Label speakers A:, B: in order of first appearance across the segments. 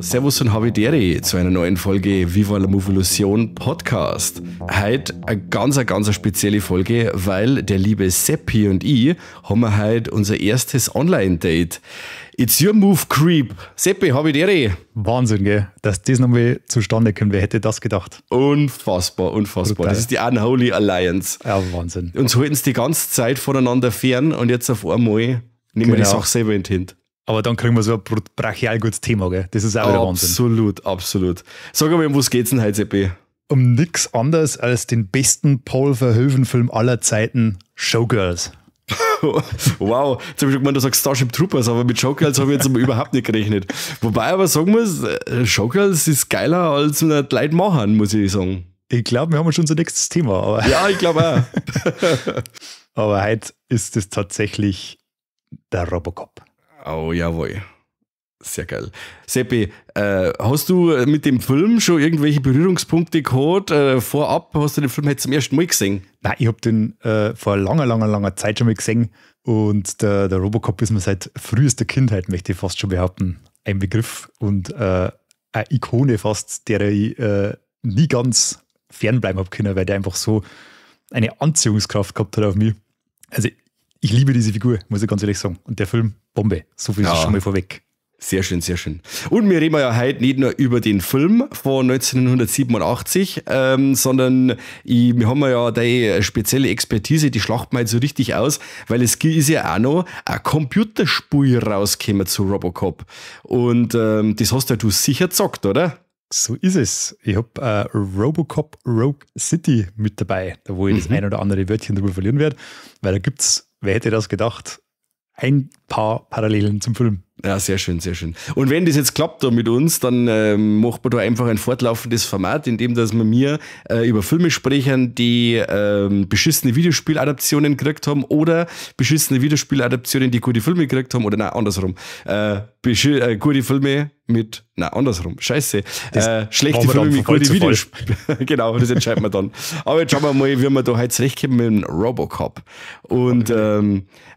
A: Servus und Havidere zu einer neuen Folge Viva la Movolution Podcast. Heute eine ganz spezielle Folge, weil der liebe Seppi und ich haben heute unser erstes Online-Date. It's your move, Creep. Seppi, Havidere.
B: Wahnsinn, gell? Dass das nochmal zustande kommt. Wer hätte das gedacht?
A: Unfassbar.
B: Brutal.
A: Das ist die Unholy Alliance.
B: Ja, Wahnsinn.
A: Uns halten sie die ganze Zeit voneinander fern und jetzt auf einmal nehmen wir die Sache selber in die Hand.
B: Aber dann kriegen wir so ein brachial gutes Thema, gell? Das ist auch wieder Wahnsinn.
A: Absolut. Sag mal, um was geht's denn heute, Seppi?
B: Um nichts anderes als den besten Paul Verhoeven-Film aller Zeiten, Showgirls.
A: Wow, jetzt habe ich schon gemeint, du sagst Starship Troopers, aber mit Showgirls habe ich jetzt überhaupt nicht gerechnet. Wobei aber sagen muss, Showgirls ist geiler als die Leute machen, muss ich sagen.
B: Ich glaube, wir haben schon unser nächstes Thema. Aber
A: ja, ich glaube auch.
B: Aber heute ist es tatsächlich der Robocop.
A: Oh, jawohl. Sehr geil. Seppi, hast du mit dem Film schon irgendwelche Berührungspunkte gehabt? Vorab hast du den Film jetzt zum ersten Mal gesehen?
B: Nein, ich habe den vor langer Zeit schon mal gesehen. Und der Robocop ist mir seit frühester Kindheit, möchte ich fast schon behaupten, ein Begriff und eine Ikone fast, der ich nie ganz fernbleiben habe können, weil der einfach so eine Anziehungskraft gehabt hat auf mich. Also ich liebe diese Figur, muss ich ganz ehrlich sagen. Und der Film, Bombe. So viel ist schon mal vorweg.
A: Sehr schön. Und wir reden ja heute nicht nur über den Film von 1987, sondern wir haben ja die spezielle Expertise, die schlachten wir jetzt so richtig aus, weil es ist ja auch noch ein Computerspiel rausgekommen zu Robocop. Und das hast ja du sicher gezockt, oder?
B: So ist es. Ich habe Robocop Rogue City mit dabei, da wo ich das ein oder andere Wörtchen drüber verlieren werde, weil da gibt's, wer hätte das gedacht, ein paar Parallelen zum Film.
A: Ja, sehr schön. Und wenn das jetzt klappt da mit uns, dann macht man da einfach ein fortlaufendes Format, in dem dass wir über Filme sprechen, die beschissene Videospieladaptionen gekriegt haben oder beschissene Videospieladaptionen, die gute Filme gekriegt haben oder nein, andersrum. Gute Filme mit, andersrum. Scheiße. Schlechte Filme mit guten Videospielen. Genau, das entscheiden wir dann. Aber jetzt schauen wir mal, wie wir da heute zurechtkommen mit dem Robocop. Und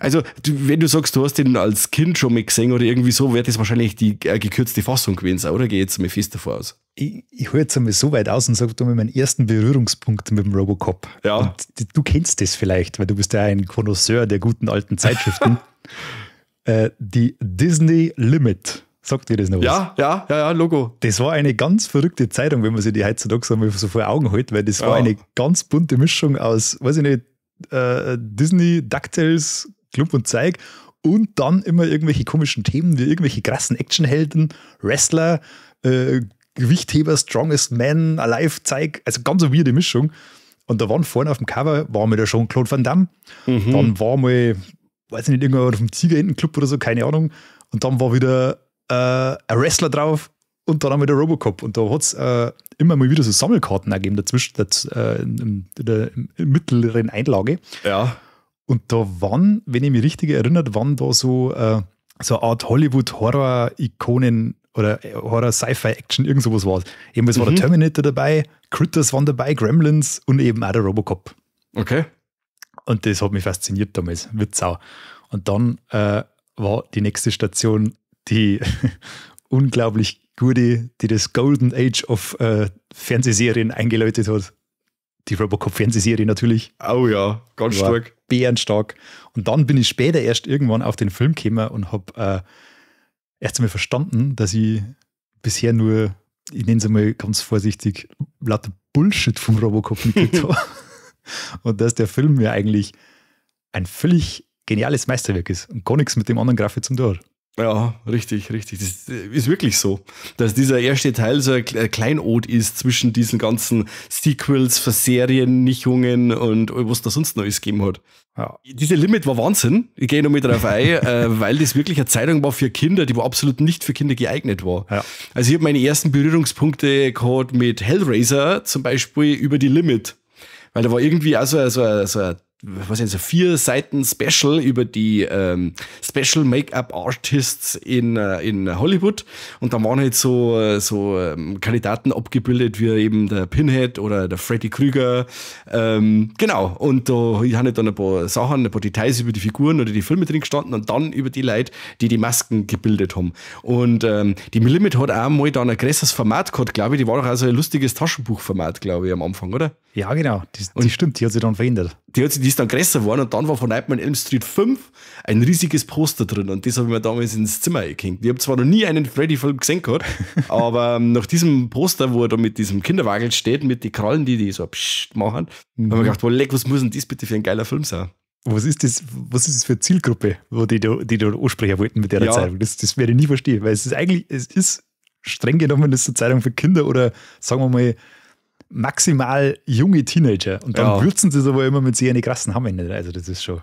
A: also, wenn du sagst, du hast den als Kind schon mal gesehen oder irgendwie so, wird das wahrscheinlich die gekürzte Fassung gewesen sein, oder? Geh jetzt mal fest davor aus.
B: Ich hole jetzt einmal so weit aus und sage da mal meinen ersten Berührungspunkt mit dem Robocop.
A: Ja.
B: Und du kennst das vielleicht, weil du bist ja ein Connoisseur der guten alten Zeitschriften. Die Disney Limit. Sagt dir das noch was?
A: Ja, Logo.
B: Das war eine ganz verrückte Zeitung, wenn man sich die heutzutage so vor Augen hält, weil das war eine ganz bunte Mischung aus, weiß ich nicht, Disney, DuckTales, Klump und Zeig und dann immer irgendwelche komischen Themen wie irgendwelche krassen Actionhelden, Wrestler, Gewichtheber, Strongest Man, Alive, Zeig, also ganz so weirde Mischung. Und da waren vorne auf dem Cover, war mal der Jean-Claude Van Damme, dann war mal, weiß ich nicht, irgendwann auf dem Tigerentenclub oder so, keine Ahnung, und dann war wieder ein Wrestler drauf und dann haben wir der Robocop. Und da hat es immer mal wieder so Sammelkarten gegeben dazwischen, in der mittleren Einlage.
A: Ja.
B: Und da waren, wenn ich mich richtig erinnert, waren da so eine Art Hollywood-Horror-Ikonen oder Horror-Sci-Fi-Action, irgend sowas war es. Eben, es war der Terminator dabei, Critters waren dabei, Gremlins und eben auch der Robocop.
A: Okay.
B: Und das hat mich fasziniert damals, Witzau. Und dann war die nächste Station die unglaublich gute, die das Golden Age of Fernsehserien eingeläutet hat. Die Robocop-Fernsehserie natürlich.
A: Oh ja, ganz stark.
B: Bärenstark. Und dann bin ich später erst irgendwann auf den Film gekommen und habe erst einmal verstanden, dass ich bisher nur, ich nenne es einmal ganz vorsichtig, lauter Bullshit vom Robocop mitgekriegt habe. Und dass der Film ja eigentlich ein völlig geniales Meisterwerk ist und gar nichts mit dem anderen Grafik zum tun hat.
A: Ja, richtig. Das ist wirklich so, dass dieser erste Teil so ein Kleinod ist zwischen diesen ganzen Sequels, Verseriennichungen und was da sonst noch alles gegeben hat. Ja. Diese Limit war Wahnsinn. Ich gehe noch mit drauf ein, weil das wirklich eine Zeitung war für Kinder, die absolut nicht für Kinder geeignet war. Ja. Also ich habe meine ersten Berührungspunkte gehabt mit Hellraiser, zum Beispiel über die Limit. Weil da war irgendwie auch so ein was sind so 4 Seiten Special über die Special Make-up Artists in Hollywood. Und da waren halt so Kandidaten abgebildet, wie eben der Pinhead oder der Freddy Krüger. Genau. Und da haben halt dann ein paar Sachen, ein paar Details über die Figuren oder die Filme drin gestanden und dann über die Leute, die Masken gebildet haben. Und die Millimit hat auch mal dann ein größeres Format gehabt, glaube ich. Die war doch auch so ein lustiges Taschenbuchformat, glaube ich, am Anfang, oder?
B: Ja, genau. Die stimmt, die hat sich dann verändert.
A: Die ist dann größer geworden und dann war von Nightmare on Elm Street 5 ein riesiges Poster drin und das habe ich mir damals ins Zimmer gehängt. Ich habe zwar noch nie einen Freddy-Film gesehen gehabt, aber nach diesem Poster, wo er da mit diesem Kinderwagen steht, mit den Krallen, die so pssst machen, habe ich mir gedacht, was muss denn das bitte für ein geiler Film sein?
B: Was ist das für eine Zielgruppe, die da ansprechen wollten mit der Zeitung? Das werde ich nie verstehen, weil es ist streng genommen ist eine Zeitung für Kinder oder sagen wir mal maximal junge Teenager. Und dann würzen sie es aber immer mit sehr krassen Hammeln. Also das ist schon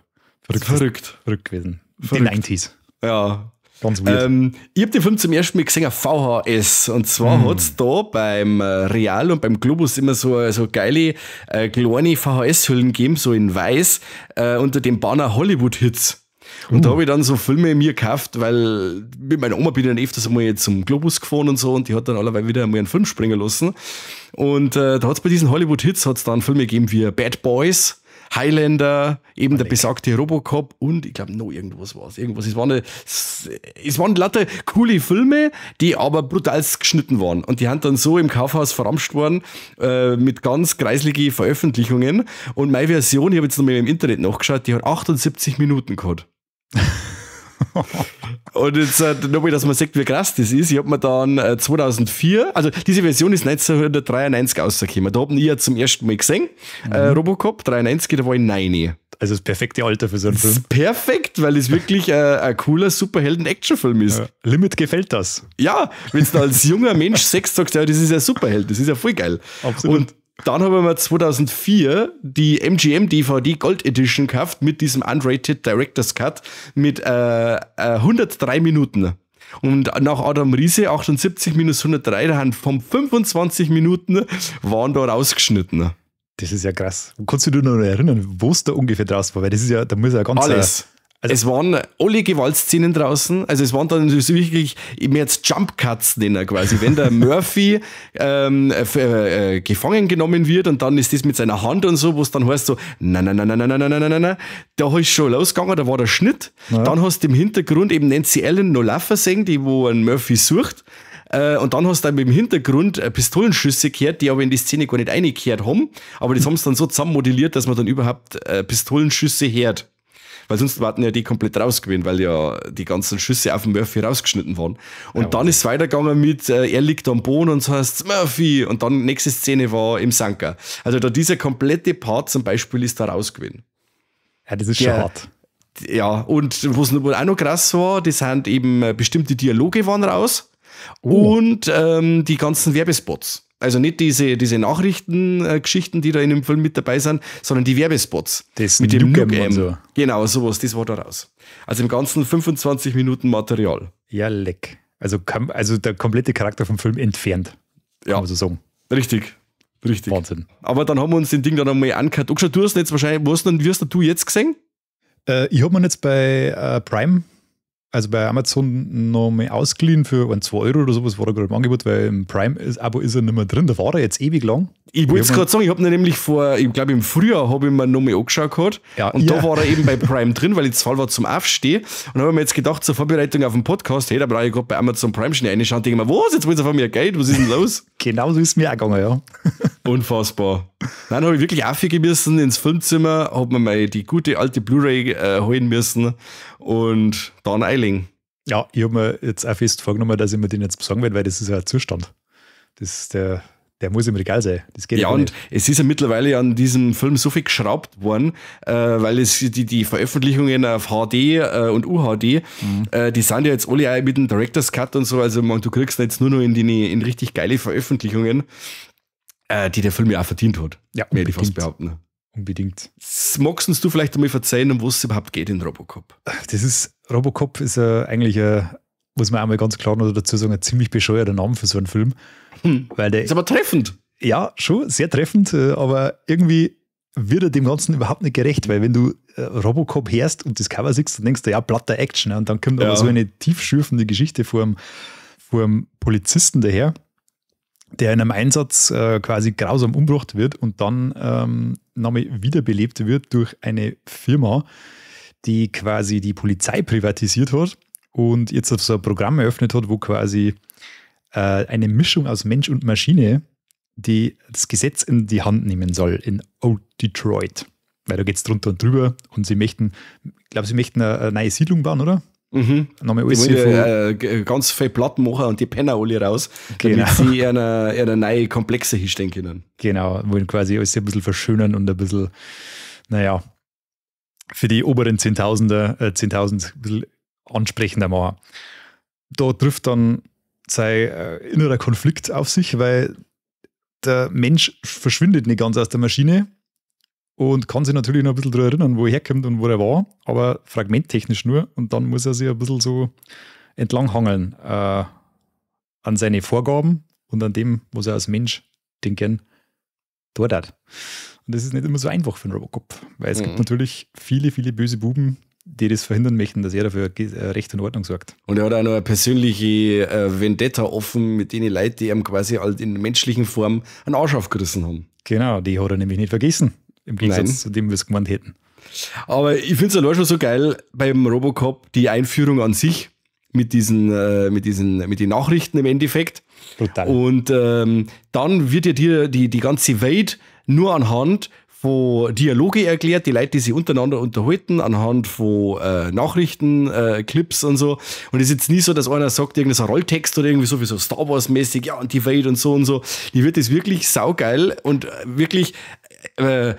B: verrückt gewesen. Die 90s.
A: Ja.
B: Ganz weird.
A: Ich habe den Film zum ersten Mal gesehen auf VHS. Und zwar hat es da beim Real und beim Globus immer so geile kleine VHS-Hüllen gegeben, so in weiß, unter dem Banner Hollywood-Hits. Und da habe ich dann so Filme mir gekauft, weil mit meiner Oma bin ich dann öfters einmal jetzt zum Globus gefahren und so und die hat dann allerweil wieder einmal einen Film springen lassen. Und da hat es bei diesen Hollywood-Hits dann Filme gegeben wie Bad Boys, Highlander, eben der besagte Robocop und ich glaube noch irgendwas war es. Es waren lauter coole Filme, die aber brutal geschnitten waren. Und die haben dann so im Kaufhaus verramscht worden mit ganz greiseligen Veröffentlichungen. Und meine Version, ich habe jetzt nochmal im Internet nachgeschaut, die hat 78 Minuten gehabt. Und jetzt nochmal, dass man sieht, wie krass das ist. Ich habe mir dann 2004, also diese Version ist 1993 rausgekommen. Da habe ich ja zum ersten Mal gesehen, Robocop 93, da war ich 9.
B: Also das perfekte Alter für so einen Film.
A: Perfekt, weil es wirklich ein cooler Superhelden-Action-Film ist.
B: Ja. Limit gefällt das.
A: Ja, wenn du als junger Mensch sagst, ja, das ist ja Superheld, das ist ja voll geil.
B: Absolut.
A: Und dann haben wir 2004 die MGM DVD Gold Edition gekauft mit diesem Unrated Director's Cut mit 103 Minuten. Und nach Adam Riese 78 minus 103, da haben von 25 Minuten waren da rausgeschnitten.
B: Das ist ja krass. Kannst du dich noch erinnern, wo es da ungefähr draus war? Weil das ist ja, da muss ja ganz...
A: Alles. Also es waren alle Gewaltszenen draußen, also es waren dann so wirklich, ich mir jetzt Jump Cuts nennen quasi, wenn der Murphy gefangen genommen wird und dann ist das mit seiner Hand und so, wo es dann heißt so, nein, da ist schon losgegangen, da war der Schnitt, dann hast du im Hintergrund eben Nancy Allen noch laufen sehen, die wo einen Murphy sucht. Und dann hast du dann im Hintergrund Pistolenschüsse gehört, die aber in die Szene gar nicht reingekehrt haben, aber das haben sie dann so zusammen modelliert, dass man dann überhaupt Pistolenschüsse hört. Weil sonst warten ja die komplett rausgewesen, weil ja die ganzen Schüsse auf den Murphy rausgeschnitten waren. Und dann ist es weitergegangen mit, er liegt am Boden und so heißt Murphy. Und dann nächste Szene war im Sanker. Also da dieser komplette Part zum Beispiel ist da rausgewesen.
B: Ja, das ist schon hart.
A: Ja, und was auch noch krass war, das sind eben bestimmte Dialoge waren raus und die ganzen Werbespots. Also nicht diese Nachrichtengeschichten, die da in dem Film mit dabei sind, sondern die Werbespots.
B: Das
A: mit dem
B: Nukem und so.
A: Genau, sowas, das war da raus. Also im Ganzen 25 Minuten Material.
B: Ja, leck. Also der komplette Charakter vom Film entfernt, kann man so sagen.
A: Richtig.
B: Wahnsinn.
A: Aber dann haben wir uns den Ding dann einmal angehört. Du hast jetzt wahrscheinlich, wie hast du jetzt gesehen?
B: Ich habe mir jetzt bei Prime, also bei Amazon, noch mal ausgeliehen für 2 Euro oder sowas, war da gerade im Angebot, weil im Prime-Abo ist er nicht mehr drin. Da war er jetzt ewig lang.
A: Ich wollte es gerade sagen, ich habe ihn nämlich ich glaube im Frühjahr habe ich mir noch mal angeschaut gehabt. Da war er eben bei Prime drin, weil ich zu faul war zum Aufstehen. Und habe mir jetzt gedacht, zur Vorbereitung auf den Podcast, hey, da brauche ich gerade bei Amazon Prime schnell reinschauen und denke mir, was, jetzt wollen sie von mir Geld, was ist denn los?
B: Genau so ist es mir auch gegangen, ja.
A: Unfassbar. Dann habe ich wirklich aufgehen müssen ins Filmzimmer, habe mir mal die gute alte Blu-ray holen müssen und dann eiling.
B: Ja, ich habe mir jetzt auch fest vorgenommen, dass ich mir den jetzt besorgen werde, weil das ist ja ein Zustand. Der muss im Regal sein. Das geht
A: und nicht. Es ist ja mittlerweile an diesem Film so viel geschraubt worden, weil es die Veröffentlichungen auf HD und UHD, die sind ja jetzt alle auch mit dem Director's Cut und so, also du kriegst jetzt nur noch in richtig geile Veröffentlichungen, die der Film ja auch verdient hat.
B: Ja,
A: werde ich fast behaupten.
B: Unbedingt.
A: Magst du vielleicht einmal verzeihen, um was es überhaupt geht in Robocop?
B: Robocop ist eigentlich muss man einmal ganz klar noch dazu sagen, ein ziemlich bescheuerter Name für so einen Film. Weil der
A: ist aber treffend.
B: Ja, schon, sehr treffend, aber irgendwie wird er dem Ganzen überhaupt nicht gerecht, weil wenn du Robocop hörst und das Cover siehst, dann denkst du, ja, platter Action. Und dann kommt aber so eine tiefschürfende Geschichte vor einem Polizisten daher, der in einem Einsatz quasi grausam umgebracht wird und dann nochmal wiederbelebt wird durch eine Firma, die quasi die Polizei privatisiert hat und jetzt so ein Programm eröffnet hat, wo quasi eine Mischung aus Mensch und Maschine die das Gesetz in die Hand nehmen soll in Old Detroit. Weil da geht es drunter und drüber und sie möchten eine neue Siedlung bauen, oder?
A: Mhm. Nochmal alles ganz viel Platten machen und die Penner alle raus, damit sie eine neue Komplexe hinstellen können.
B: Genau, wollen quasi alles ein bisschen verschönern und ein bisschen, für die oberen 10.000 ein bisschen ansprechender machen. Da trifft dann sein innerer Konflikt auf sich, weil der Mensch verschwindet nicht ganz aus der Maschine und kann sich natürlich noch ein bisschen daran erinnern, wo er herkommt und wo er war, aber fragmenttechnisch nur. Und dann muss er sich ein bisschen so entlanghangeln an seine Vorgaben und an dem, was er als Mensch den gern dort hat. Und das ist nicht immer so einfach für einen Robocop, weil es gibt natürlich viele, viele böse Buben, die das verhindern möchten, dass er dafür Recht und Ordnung sorgt.
A: Und er hat auch noch eine persönliche Vendetta offen mit den Leuten, die ihm quasi halt in menschlichen Form einen Arsch aufgerissen haben.
B: Genau, die hat er nämlich nicht vergessen, im Gegensatz zu dem, was wir gemeint hätten.
A: Aber ich finde es allein schon so geil beim Robocop, die Einführung an sich mit den Nachrichten im Endeffekt.
B: Total.
A: Und dann wird ja dir die ganze Welt nur anhand von Dialoge erklärt, die Leute, die sich untereinander unterhalten, anhand von Nachrichten, Clips und so. Und es ist jetzt nie so, dass einer sagt, irgendein so Rolltext oder irgendwie so wie so Star Wars-mäßig, ja, und die Welt und so und so. Die wird das wirklich saugeil und wirklich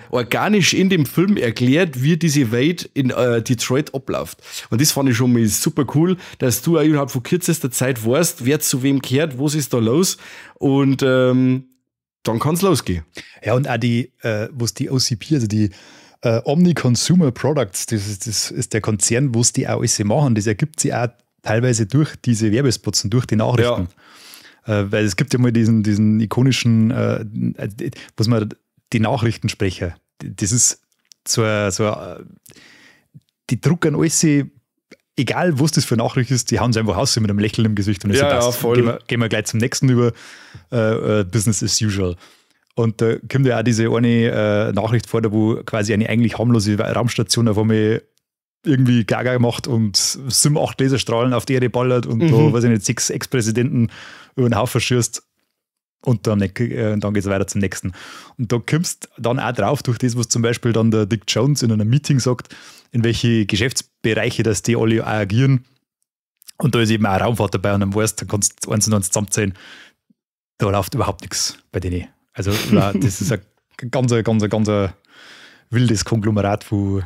A: organisch in dem Film erklärt, wie diese Welt in Detroit abläuft. Und das fand ich schon mal super cool, dass du auch innerhalb von kürzester Zeit weißt, wer zu wem gehört, was ist da los und dann kann es losgehen.
B: Ja, und auch was die OCP, also die Omni Consumer Products, das ist der Konzern, wo es die auch alles machen. Das ergibt sich auch teilweise durch diese Werbespots und durch die Nachrichten. Ja. Weil es gibt ja mal diesen ikonischen, was man die Nachrichtensprecher, das ist die drucken alles, egal was das für eine Nachricht ist, die hauen es einfach aus mit einem Lächeln im Gesicht und das passt.
A: Voll.
B: Gehen wir gleich zum nächsten über Business as usual. Und da kommt ja auch diese eine Nachricht vor, wo quasi eine eigentlich harmlose Raumstation auf einmal irgendwie Gaga macht und 7, 8 Laserstrahlen auf die Erde ballert und da, weiß ich nicht, 6 Ex-Präsidenten über den Haufen schießt. Und dann geht es weiter zum nächsten. Und da kommst dann auch drauf, durch das, was zum Beispiel dann der Dick Jones in einem Meeting sagt, in welche Geschäftsbereiche, dass die alle auch agieren. Und da ist eben auch Raumfahrt dabei und dann weißt du, kannst du 1 und 1 zusammenzählen. Da läuft überhaupt nichts bei denen. Also das ist ein ganz wildes Konglomerat, wo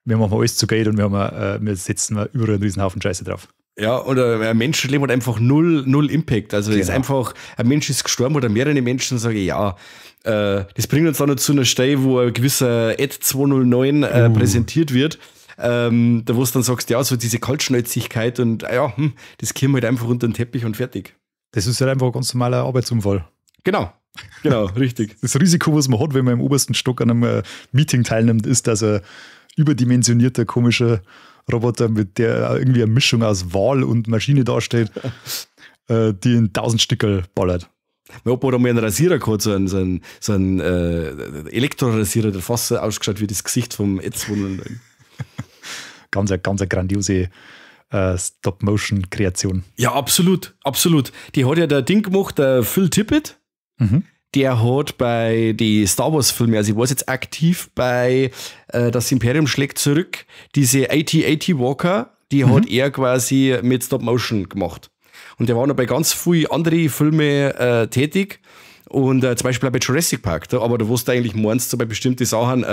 B: wir machen alles zu Geld und wir setzen überall einen riesen Haufen Scheiße drauf.
A: Ja, oder ein Menschenleben hat einfach null Impact. Also ist einfach, ein Mensch ist gestorben oder mehrere Menschen sagen, ja, das bringt uns dann noch zu einer Stelle, wo ein gewisser Ad 209 präsentiert wird, da wo du dann sagst, ja, so diese Kaltschnäuzigkeit und das kommt halt einfach unter den Teppich und fertig.
B: Das ist halt einfach ein ganz normaler Arbeitsunfall.
A: Genau, richtig.
B: Das Risiko, was man hat, wenn man im obersten Stock an einem Meeting teilnimmt, ist, dass ein überdimensionierter, komischer Roboter, mit der irgendwie eine Mischung aus Wal und Maschine darstellt, die in 1000 Stückel ballert.
A: Mein Opa hat einmal einen Rasierer gehabt, so einen Elektrorasierer, der fast so ausgeschaut wie das Gesicht vom Ed 209.
B: Ganz eine grandiose Stop-Motion-Kreation.
A: Ja, absolut. Die hat ja der Ding gemacht, der Phil Tippett. Der hat bei die Star Wars Filme, also ich war jetzt aktiv bei Das Imperium schlägt zurück, diese AT-AT Walker, die hat er quasi mit Stop Motion gemacht. Und der war noch bei ganz vielen anderen Filmen tätig. Und zum Beispiel auch bei Jurassic Park, aber da wusste eigentlich meinst so bei bestimmten Sachen,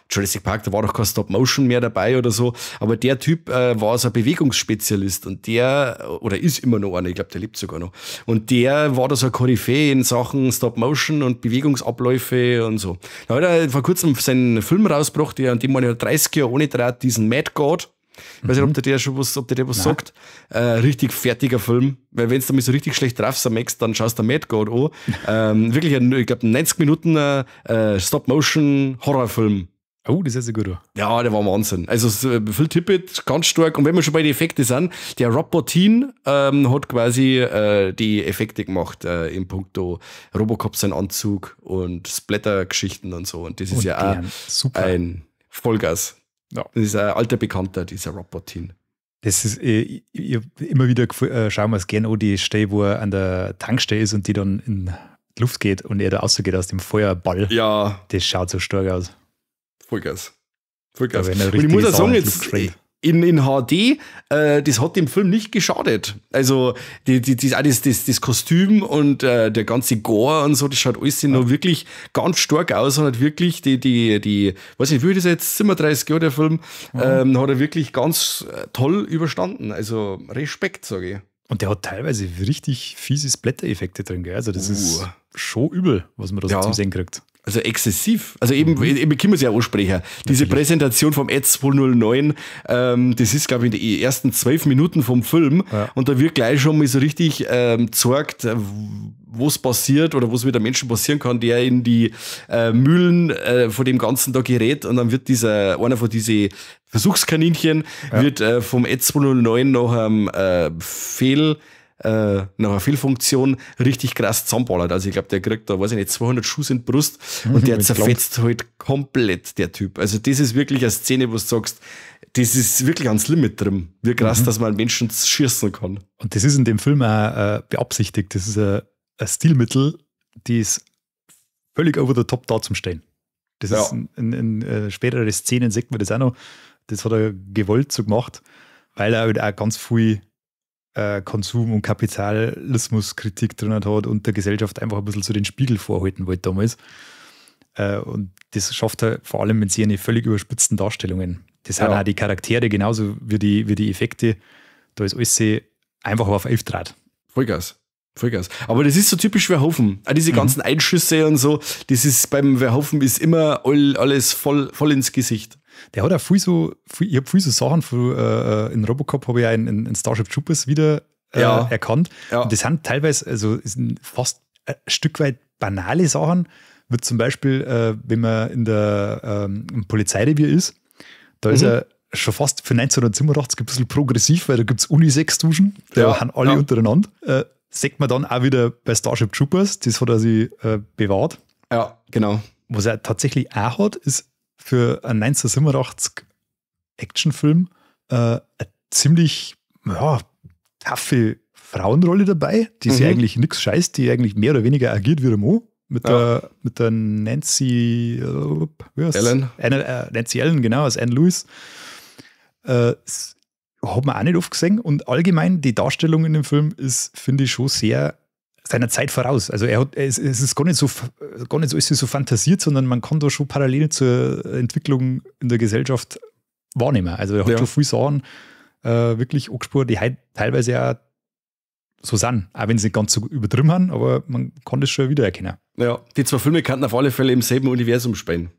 A: Jurassic Park, da war doch kein Stop-Motion mehr dabei oder so, aber der Typ war so ein Bewegungsspezialist und oder ist immer noch einer, ich glaube, der lebt sogar noch. Und der war da so ein Koryphäe in Sachen Stop-Motion und Bewegungsabläufe und so. Da hat er vor kurzem seinen Film rausgebracht, an dem man ja 30 Jahre ohne Draht, diesen Mad God. Ich weiß nicht, ob der was sagt. Richtig fertiger Film. Weil wenn du mal so richtig schlecht drauf merkst, dann schaust du Mad God an. Wirklich, ich glaube, 90 Minuten Stop-Motion-Horrorfilm.
B: Oh, das ist ja gut.
A: Ja, der war Wahnsinn. Also Phil Tippett, ganz stark. Und wenn wir schon bei den Effekten sind, der Rob Bottin hat quasi die Effekte gemacht im Punkto Robocop, sein Anzug und Splatter-Geschichten und so. Und das ist ja auch super. Ein Vollgas. Ja. Das ist ein alter Bekannter, dieser Rob Bottin.
B: Das ist immer wieder, schauen wir es gerne an, die Stelle, wo er an der Tankstelle ist und die dann in die Luft geht und er da rausgeht aus dem Feuerball.
A: Ja.
B: Das schaut so stark aus.
A: Vollgas. Und
B: ich
A: muss auch sagen, jetzt in HD, das hat dem Film nicht geschadet. Also das Kostüm und der ganze Gore und so, das schaut alles noch wirklich ganz stark aus und hat wirklich die weiß nicht, wie das jetzt 37 Jahre der Film, hat er wirklich ganz toll überstanden. Also Respekt, sage ich.
B: Und der hat teilweise richtig fiese Splatter-Effekte drin, gell? Also das ist schon übel, was man da so zu sehen kriegt.
A: Also exzessiv. Also eben können wir es ja ansprechen. Diese Präsentation vom Ed 209, das ist, glaube ich, in den ersten 12 Minuten vom Film. Ja. Und da wird gleich schon mal so richtig gezeigt, was passiert oder was mit einem Menschen passieren kann, der in die Mühlen von dem Ganzen da gerät. Und dann wird einer von diesen Versuchskaninchen wird vom Ed 209 nach einem nach einer Fehlfunktion richtig krass zusammenballert. Also ich glaube, der kriegt da, weiß ich nicht, 200 Schuss in die Brust und der zerfetzt halt komplett, der Typ. Also das ist wirklich eine Szene, wo du sagst, das ist wirklich ans Limit drin. Wie krass, dass man einen Menschen schießen kann.
B: Und das ist in dem Film auch beabsichtigt. Das ist ein Stilmittel, die ist völlig over the top da zum Stehen. Das ist in späteren Szenen, sieht man das auch noch. Das hat er gewollt so gemacht, weil er halt auch ganz viel Konsum- und Kapitalismuskritik drin hat und der Gesellschaft einfach ein bisschen so den Spiegel vorhalten wollte damals. Und das schafft er vor allem mit seinen völlig überspitzten Darstellungen. Das sind auch die Charaktere genauso wie die Effekte. Da ist alles einfach auf 11 Draht.
A: Vollgas. Aber das ist so typisch Verhoeven. Auch diese ganzen Einschüsse und so, das ist beim Verhoeven ist immer alles voll ins Gesicht.
B: Der hat auch ich habe viel so Sachen in Robocop habe ich auch in Starship Troopers wieder erkannt. Ja. Und das sind teilweise, also sind fast ein Stück weit banale Sachen, wie zum Beispiel, wenn man im Polizeirevier ist, da ist er schon fast für 1987 ein bisschen progressiv, weil da gibt es Unisex-Duschen, da haben alle untereinander. Sagt man dann auch wieder bei Starship Troopers, das hat er sich bewahrt.
A: Ja, genau.
B: Was er tatsächlich auch hat, ist für einen 1987 Actionfilm eine ziemlich taffe Frauenrolle dabei, die sich eigentlich nichts scheißt, die eigentlich mehr oder weniger agiert wie der Mo. Mit der Nancy
A: Allen.
B: Nancy Allen, genau, als Anne Lewis. Hat man auch nicht oft gesehen. Und allgemein, die Darstellung in dem Film ist, finde ich, schon sehr seiner Zeit voraus. Also es ist gar nicht so alles so fantasiert, sondern man kann da schon parallel zur Entwicklung in der Gesellschaft wahrnehmen. Also er hat schon viele Sachen wirklich angespürt, die halt teilweise ja so sind, auch wenn sie nicht ganz so übertrieben haben, aber man kann das schon wiedererkennen. Ja,
A: die zwei Filme könnten auf alle Fälle im selben Universum spielen.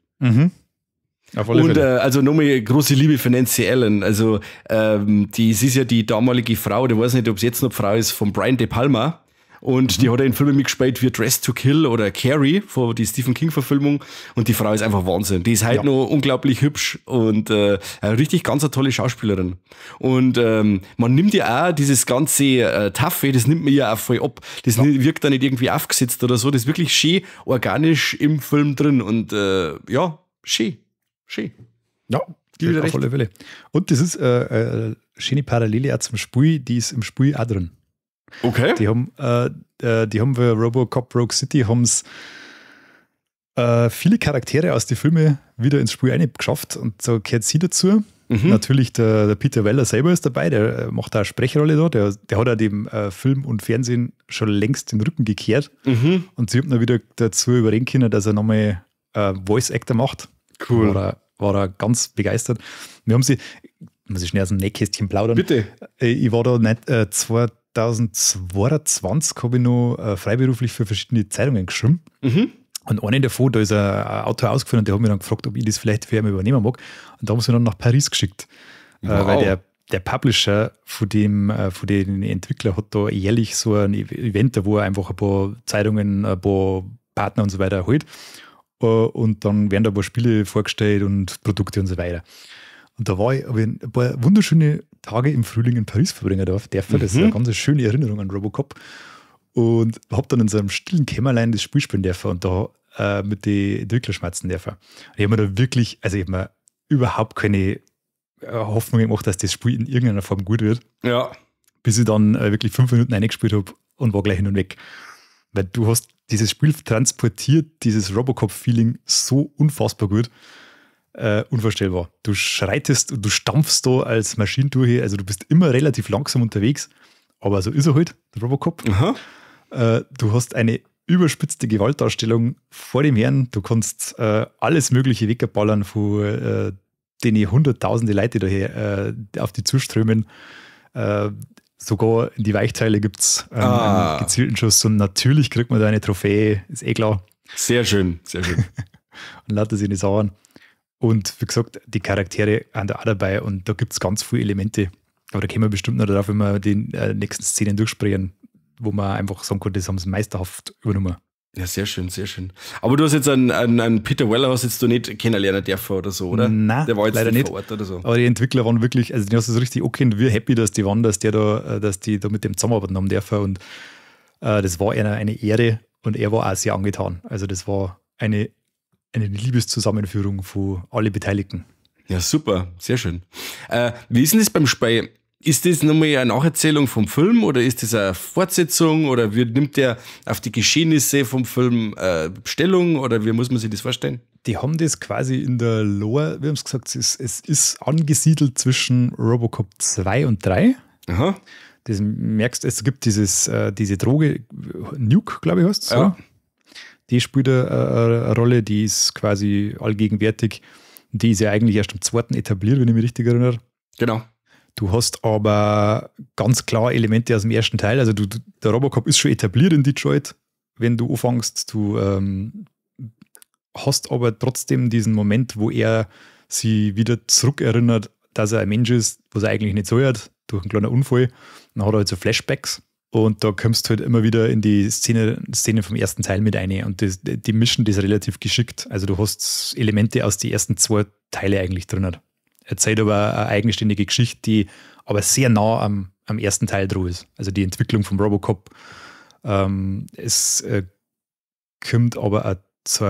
B: Auf alle Fälle.
A: Also nochmal große Liebe für Nancy Allen. Also sie ist ja die damalige Frau, ich weiß nicht, ob es jetzt noch Frau ist, von Brian De Palma. Und die hat in Filmen mitgespielt wie Dressed to Kill oder Carrie, von die Stephen King-Verfilmung. Und die Frau ist einfach Wahnsinn. Die ist halt noch unglaublich hübsch und richtig ganz eine tolle Schauspielerin. Und man nimmt ja auch dieses ganze Taffe, das nimmt man ja auch voll ab. Das wirkt da nicht irgendwie aufgesetzt oder so. Das ist wirklich schön organisch im Film drin. Und schön.
B: Ja, auf alle Fälle. Und das ist eine schöne Parallele auch zum Spiel, die ist im Spiel auch drin.
A: Okay.
B: Die haben für Robocop Rogue City haben's, viele Charaktere aus den Filmen wieder ins Spiel geschafft und so gehört sie dazu. Natürlich der Peter Weller selber ist dabei, der macht da eine Sprechrolle da, der hat auch dem Film und Fernsehen schon längst den Rücken gekehrt und sie haben dann wieder dazu überreden können, dass er nochmal Voice Actor macht.
A: Cool.
B: War er ganz begeistert. Wir haben sie, muss ich schnell aus dem Nähkästchen plaudern.
A: Bitte.
B: Ich war da nicht 2022 habe ich noch freiberuflich für verschiedene Zeitungen geschrieben. Und eine davon, da ist ein Autor ausgeführt und der hat mich dann gefragt, ob ich das vielleicht für ihn übernehmen mag. Und da haben sie dann nach Paris geschickt. Weil der Publisher von den Entwicklern hat da jährlich so ein Event, wo er einfach ein paar Zeitungen, ein paar Partner und so weiter holt. Und dann werden da ein paar Spiele vorgestellt und Produkte und so weiter. Und da habe ich ein paar wunderschöne Tage im Frühling in Paris verbringen dürfen. Das ist eine ganz schöne Erinnerung an Robocop. Und habe dann in so einem stillen Kämmerlein das Spiel spielen dürfen und da mit den Entwicklern schmerzen dürfen. Ich habe mir da wirklich, ich habe mir überhaupt keine Hoffnung gemacht, dass das Spiel in irgendeiner Form gut wird.
A: Ja.
B: Bis ich dann wirklich 5 Minuten eingespielt habe und war gleich hin und weg. Weil du hast dieses Spiel transportiert, dieses Robocop-Feeling so unfassbar gut, unvorstellbar. Du schreitest und du stampfst da als Maschine durch, also du bist immer relativ langsam unterwegs, aber so ist er halt, der Robocop. Du hast eine überspitzte Gewaltdarstellung vor dem Herrn, du kannst alles mögliche wegballern von den hunderttausende Leute daher auf die zuströmen. Sogar in die Weichteile gibt es einen gezielten Schuss und natürlich kriegt man da eine Trophäe, ist eh klar.
A: Sehr schön, sehr schön.
B: Und lauter sich nicht sauern. Und wie gesagt, die Charaktere sind da auch dabei und da gibt es ganz viele Elemente. Aber da kommen wir bestimmt noch darauf, wenn wir die nächsten Szenen durchsprechen, wo man einfach sagen kann, das haben sie meisterhaft übernommen.
A: Ja, sehr schön, sehr schön. Aber du hast jetzt einen Peter Weller hast jetzt du nicht kennenlernen dürfen oder so, oder?
B: Nein,
A: der war jetzt
B: leider nicht
A: vor Ort oder so.
B: Aber die Entwickler waren wirklich, also die hast du so richtig angekannt, wie happy, dass die waren, dass die da mit dem zusammenarbeiten haben dürfen. Und das war eine Ehre und er war auch sehr angetan. Also das war eine Liebeszusammenführung von allen Beteiligten.
A: Ja, super, sehr schön. Wie ist denn das beim Spiel? Ist das nochmal eine Nacherzählung vom Film oder ist das eine Fortsetzung oder nimmt der auf die Geschehnisse vom Film Stellung oder wie muss man sich das vorstellen?
B: Die haben das quasi in der Lore, wir haben es gesagt, es ist angesiedelt zwischen Robocop 2 und 3.
A: Aha.
B: Das merkst, es gibt diese Droge, Nuke, glaube ich, heißt es.
A: Ja.
B: So. Die spielt eine Rolle, die ist quasi allgegenwärtig. Die ist ja eigentlich erst am 2. etabliert, wenn ich mich richtig erinnere.
A: Genau.
B: Du hast aber ganz klar Elemente aus dem ersten Teil. Also der Robocop ist schon etabliert in Detroit, wenn du anfängst. Du hast aber trotzdem diesen Moment, wo er sich wieder zurückerinnert, dass er ein Mensch ist, was er eigentlich nicht so hat, durch einen kleinen Unfall. Dann hat er halt so Flashbacks. Und da kommst du halt immer wieder in die Szene vom ersten Teil mit rein. Und die mischen das relativ geschickt. Also du hast Elemente aus den ersten 2 Teile eigentlich drin. Erzählt aber eine eigenständige Geschichte, die aber sehr nah am ersten Teil dran ist. Also die Entwicklung vom Robocop. Es kommt aber auch zu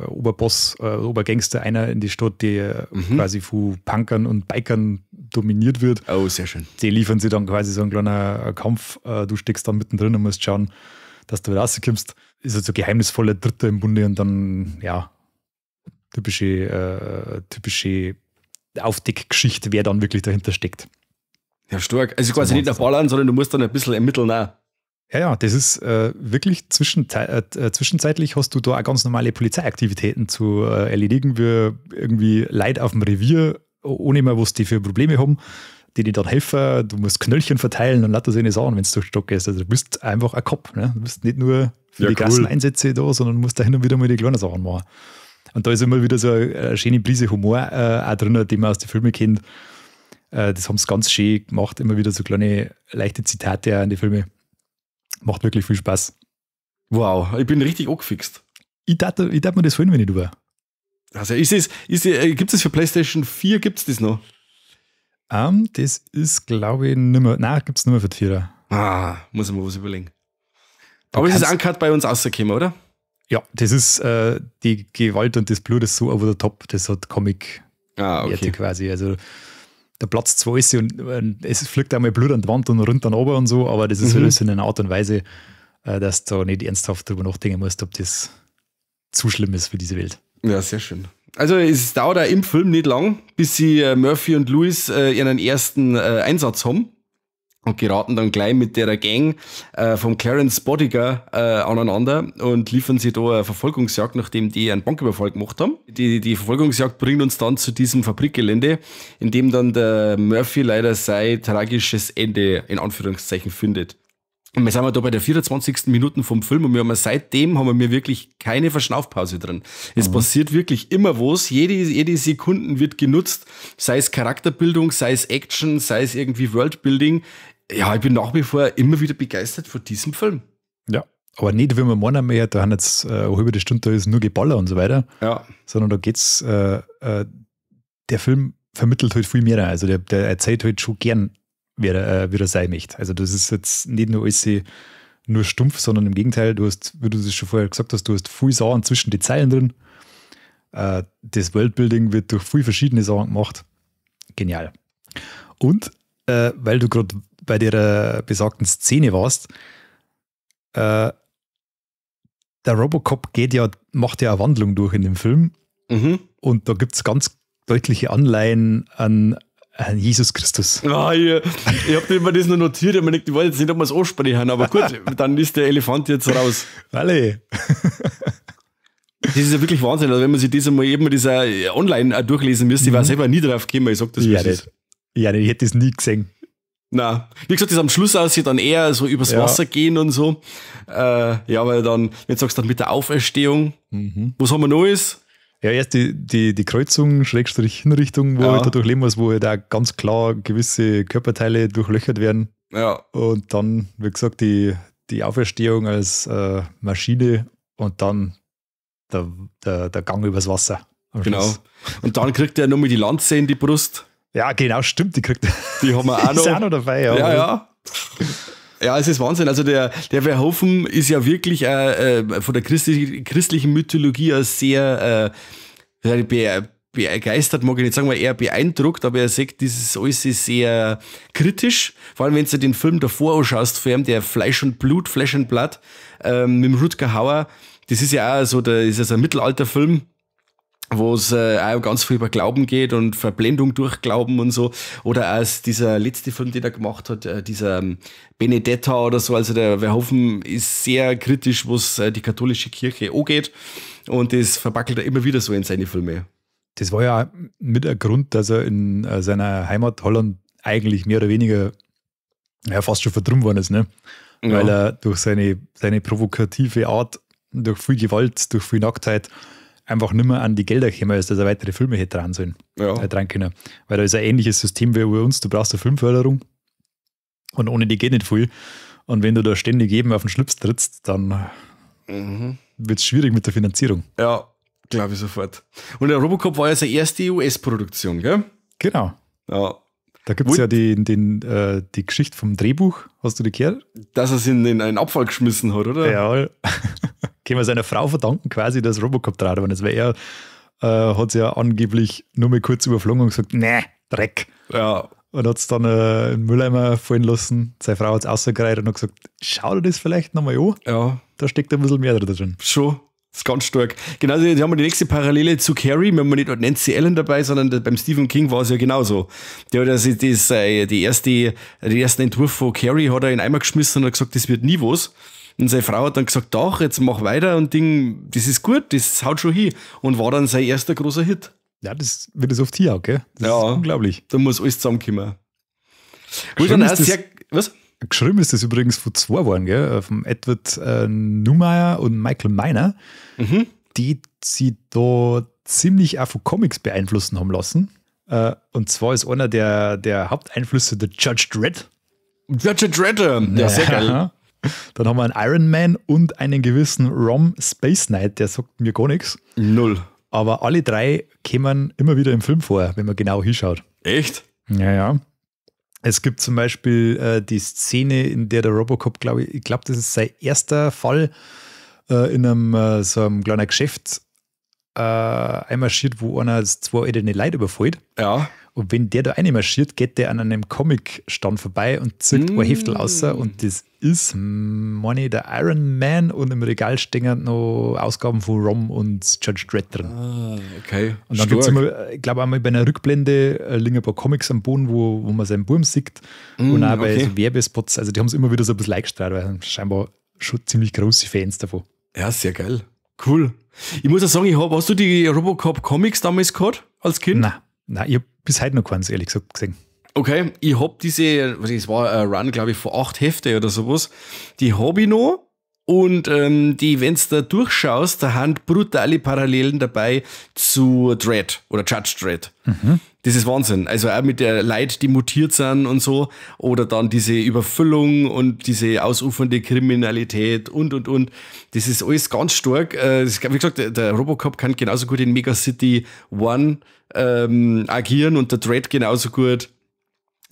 B: Oberboss, Obergangster einer in die Stadt, die quasi von Punkern und Bikern dominiert wird.
A: Oh, sehr schön.
B: Die liefern sie dann quasi so einen kleinen Kampf. Du steckst dann mittendrin und musst schauen, dass du wieder rauskommst. Ist halt so geheimnisvoller Dritter im Bunde und dann, ja, typische Aufdeckgeschichte, wer dann wirklich dahinter steckt.
A: Ja, stark. Also quasi nicht nach Ballern, sondern du musst dann ein bisschen ermitteln auch.
B: Ja, das ist wirklich zwischenzeitlich hast du da auch ganz normale Polizeiaktivitäten zu erledigen, wie irgendwie Leute auf dem Revier, ohne mal, was die für Probleme haben, die dir dann helfen. Du musst Knöllchen verteilen und lauter so eine Sachen, wenn du durch den Stock gehst. Also du bist einfach ein Cop. Ne? Du bist nicht nur für die krassen Einsätze da, sondern musst da hin und wieder mal die kleinen Sachen machen. Und da ist immer wieder so eine schöne Prise Humor auch drin, die man aus den Filmen kennt. Das haben sie ganz schön gemacht, immer wieder so kleine, leichte Zitate auch in die Filme. Macht wirklich viel Spaß.
A: Wow, ich bin richtig angefixt.
B: Ich darf mir das holen, wenn ich da war.
A: Also gibt es das für PlayStation 4? Gibt es das noch?
B: Das ist, glaube ich, nicht mehr. Nein, gibt es nur mehr für die 4er.
A: Muss ich mir was überlegen. Aber es ist Uncut bei uns rausgekommen, oder?
B: Ja, das ist die Gewalt und das Blut ist so over the top. Das hat Comic-Werte quasi. Also da platzt zwar alles und es fliegt einmal Blut an die Wand und runter und runter und so, aber das ist alles in einer Art und Weise, dass du da nicht ernsthaft drüber nachdenken musst, ob das zu schlimm ist für diese Welt.
A: Ja, sehr schön. Also es dauert auch im Film nicht lang, bis sie Murphy und Lewis ihren ersten Einsatz haben und geraten dann gleich mit der Gang vom Clarence Bodiger aneinander und liefern sie da eine Verfolgungsjagd, nachdem die einen Banküberfall gemacht haben. Die Verfolgungsjagd bringt uns dann zu diesem Fabrikgelände, in dem dann der Murphy leider sein tragisches Ende in Anführungszeichen findet. Und wir sind da bei der 24. Minute vom Film und seitdem haben wir wirklich keine Verschnaufpause drin. Es passiert wirklich immer was. Jede Sekunde wird genutzt, sei es Charakterbildung, sei es Action, sei es irgendwie Worldbuilding. Ja, ich bin nach wie vor immer wieder begeistert von diesem Film.
B: Ja, aber nicht, wie man meinen mehr, da haben jetzt eine halbe Stunde, da ist nur Geballer und so weiter.
A: Ja.
B: Sondern da geht's, der Film vermittelt halt viel mehr. Also der erzählt halt schon gern, wie er sein möchte. Also das ist jetzt nicht nur alles nur stumpf, sondern im Gegenteil, du hast, wie du das schon vorher gesagt hast, du hast viel Sachen zwischen die Zeilen drin. Das Worldbuilding wird durch viele verschiedene Sachen gemacht. Genial. Und weil du gerade bei der besagten Szene warst, der Robocop macht ja eine Wandlung durch in dem Film. Und da gibt es ganz deutliche Anleihen an Jesus Christus.
A: Ah, ich habe mir das noch notiert, ich wollte jetzt nicht, ob wir es ansprechen, aber gut, dann ist der Elefant jetzt raus.
B: Alle.
A: Das ist ja wirklich Wahnsinn, also wenn man sich das einmal eben dieser online durchlesen müsste, ich war selber nie drauf gekommen, ich sag das,
B: ja, nicht. Ja, ich hätte das nie gesehen.
A: Na, wie gesagt, das am Schluss aussieht dann eher so übers Wasser gehen und so. Ja, weil dann, wenn du sagst, dann mit der Auferstehung, was haben wir Neues?
B: Ja, erst die Kreuzung, Schrägstrich Hinrichtung, wo halt da durchleben muss, wo halt auch ganz klar gewisse Körperteile durchlöchert werden.
A: Ja.
B: Und dann, wie gesagt, die Auferstehung als Maschine und dann der Gang übers Wasser.
A: Genau. Und dann kriegt er nochmal die Lanze in die Brust.
B: Ja, genau, stimmt, die kriegt
A: die haben wir auch noch.
B: Ist auch noch dabei, ja.
A: Ja. Ja, es ist Wahnsinn. Also der Verhoeven ist ja wirklich von der christlichen Mythologie sehr begeistert, mag ich nicht sagen, weil eher beeindruckt, aber er sagt, dieses alles ist sehr kritisch. Vor allem, wenn du den Film davor anschaust, vor allem der Fleisch and Blood mit dem Rutger Hauer, das ist ja auch so, ist ja so ein Mittelalterfilm, wo es auch ganz viel über Glauben geht und Verblendung durch Glauben und so. Oder auch dieser letzte Film, den er gemacht hat, dieser Benedetta oder so. Also der Verhoeven ist sehr kritisch, was die katholische Kirche angeht. Und das verbackelt er immer wieder so in seine Filme.
B: Das war ja mit ein Grund, dass er in seiner Heimat Holland eigentlich mehr oder weniger fast schon verdrummt worden ist, ne? Ja. Weil er durch seine provokative Art, durch viel Gewalt, durch viel Nacktheit einfach nicht mehr an die Gelder gekommen ist, dass er weitere Filme hätte dran sollen. Dran können. Weil da ist ein ähnliches System wie bei uns. Du brauchst eine Filmförderung und ohne die geht nicht viel. Und wenn du da ständig eben auf den Schlips trittst, dann wird es schwierig mit der Finanzierung.
A: Ja, glaube ich sofort. Und der Robocop war ja seine erste US-Produktion, gell?
B: Genau.
A: Ja.
B: Da gibt es ja die Geschichte vom Drehbuch. Hast du die gehört?
A: Dass er es in einen Abfall geschmissen hat, oder?
B: Ja. Können wir seiner Frau verdanken, quasi, dass Robocop draht war. Weil er hat es ja angeblich nur mal kurz überflogen und gesagt, nee, Dreck.
A: Ja.
B: Und hat es dann in den Mülleimer fallen lassen. Seine Frau hat es rausgereiht und hat gesagt, schau dir das vielleicht nochmal an.
A: Ja.
B: Da steckt ein bisschen mehr drin.
A: Schon. Das ist ganz stark. Genauso, jetzt haben wir die nächste Parallele zu Carrie. Wir haben nicht Nancy Allen dabei, sondern beim Stephen King war es ja genauso. Der hat also den ersten Entwurf von Carrie hat er in den Eimer geschmissen und hat gesagt, das wird nie was. Und seine Frau hat dann gesagt, doch, jetzt mach weiter und das ist gut, das haut schon hin. Und war dann sein erster großer Hit.
B: Ja, das wird es oft hier auch, gell? Das ist unglaublich.
A: Da muss alles zusammenkommen.
B: Was? Geschrieben ist das übrigens von zwei waren, gell? Von Edward Neumeier und Michael Miner, die sie da ziemlich auch von Comics beeinflussen haben lassen. Und zwar ist einer der Haupteinflüsse der Judge Dredd.
A: Judge Dredd, ja, sehr geil.
B: Dann haben wir einen Iron Man und einen gewissen Rom Space Knight, der sagt mir gar nichts.
A: Null.
B: Aber alle drei kommen immer wieder im Film vor, wenn man genau hinschaut.
A: Echt?
B: Ja. Es gibt zum Beispiel die Szene, in der der Robocop, glaube das ist sein erster Fall in einem so einem kleinen Geschäft einmarschiert, wo einer zwei ältere Leute überfällt.
A: Ja.
B: Und wenn der da einmarschiert, geht der an einem Comic-Stand vorbei und zieht ein Heftel raus. Und das ist, der Iron Man und im Regal stehen noch Ausgaben von Rom und Judge Dredd drin.
A: Ah, okay.
B: Und dann gibt es immer, ich glaube, einmal bei einer Rückblende liegen ein paar Comics am Boden, wo man seinen Buben sieht. Und auch bei so Werbespots, also die haben es immer wieder so ein bisschen eingestrahlt, weil scheinbar schon ziemlich große Fans davon.
A: Ja, sehr geil. Cool. Ich muss auch sagen, hast du die Robocop Comics damals gehabt als Kind?
B: Nein, ich habe bis heute noch keins, ehrlich gesagt, gesehen.
A: Okay, ich hab das war ein Run, glaube ich, von 8 Hefte oder sowas, die hab ich noch. Und die, wenn du da durchschaust, da haben brutale Parallelen dabei zu Dredd oder Judge Dredd. Das ist Wahnsinn. Also auch mit der Leid, die mutiert sind und so. Oder dann diese Überfüllung und diese ausufernde Kriminalität und. Das ist alles ganz stark. Wie gesagt, der Robocop kann genauso gut in Mega City One agieren und der Dredd genauso gut,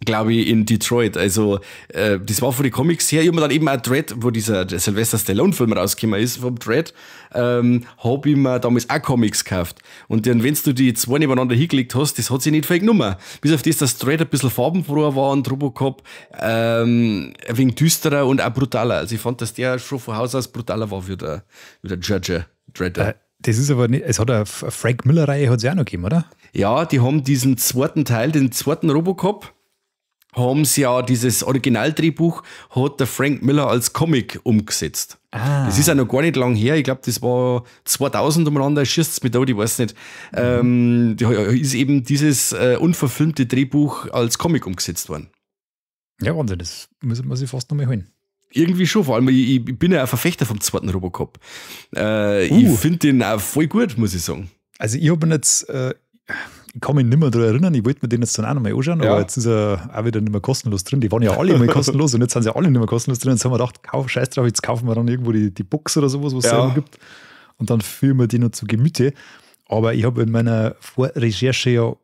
A: glaube ich, in Detroit. Also, das war von den Comics her. Ich hab mir dann eben auch Dredd, wo der Sylvester Stallone-Film rausgekommen ist, vom Dredd, hab ich mir damals auch Comics gekauft. Und dann, wenn du die zwei nebeneinander hingelegt hast, das hat sich nicht viel genommen. Bis auf das, dass Dredd ein bisschen farbenfroher war und Robocop ein wenig düsterer und auch brutaler. Also, ich fand, dass der schon von Haus aus brutaler war wie der Judge Dredd.
B: Das ist aber nicht, es hat eine Frank Miller-Reihe, hat es ja auch noch gegeben, oder?
A: Ja, die haben diesen zweiten Teil, den zweiten Robocop, haben sie ja dieses Originaldrehbuch, hat der Frank Miller als Comic umgesetzt. Das ist ja noch gar nicht lang her. Ich glaube, das war 2000 umeinander. Schießt es mit da, ich weiß nicht. Da ist eben dieses unverfilmte Drehbuch als Comic umgesetzt worden.
B: Ja, Wahnsinn, das muss man sich fast noch mal holen.
A: Irgendwie schon, vor allem, ich bin ja ein Verfechter vom zweiten Robocop. Ich finde den auch voll gut, muss ich sagen.
B: Also ich habe ihn jetzt... ich kann mich nicht mehr daran erinnern, ich wollte mir den jetzt dann auch noch mal anschauen, aber jetzt ist er auch wieder nicht mehr kostenlos drin. Die waren ja alle mal kostenlos und jetzt sind sie alle nicht mehr kostenlos drin. Jetzt haben wir gedacht, scheiß drauf, jetzt kaufen wir dann irgendwo die Box oder sowas, was es selber gibt. Und dann führen wir die noch zu Gemüte. Aber ich habe in meiner Vorrecherche ja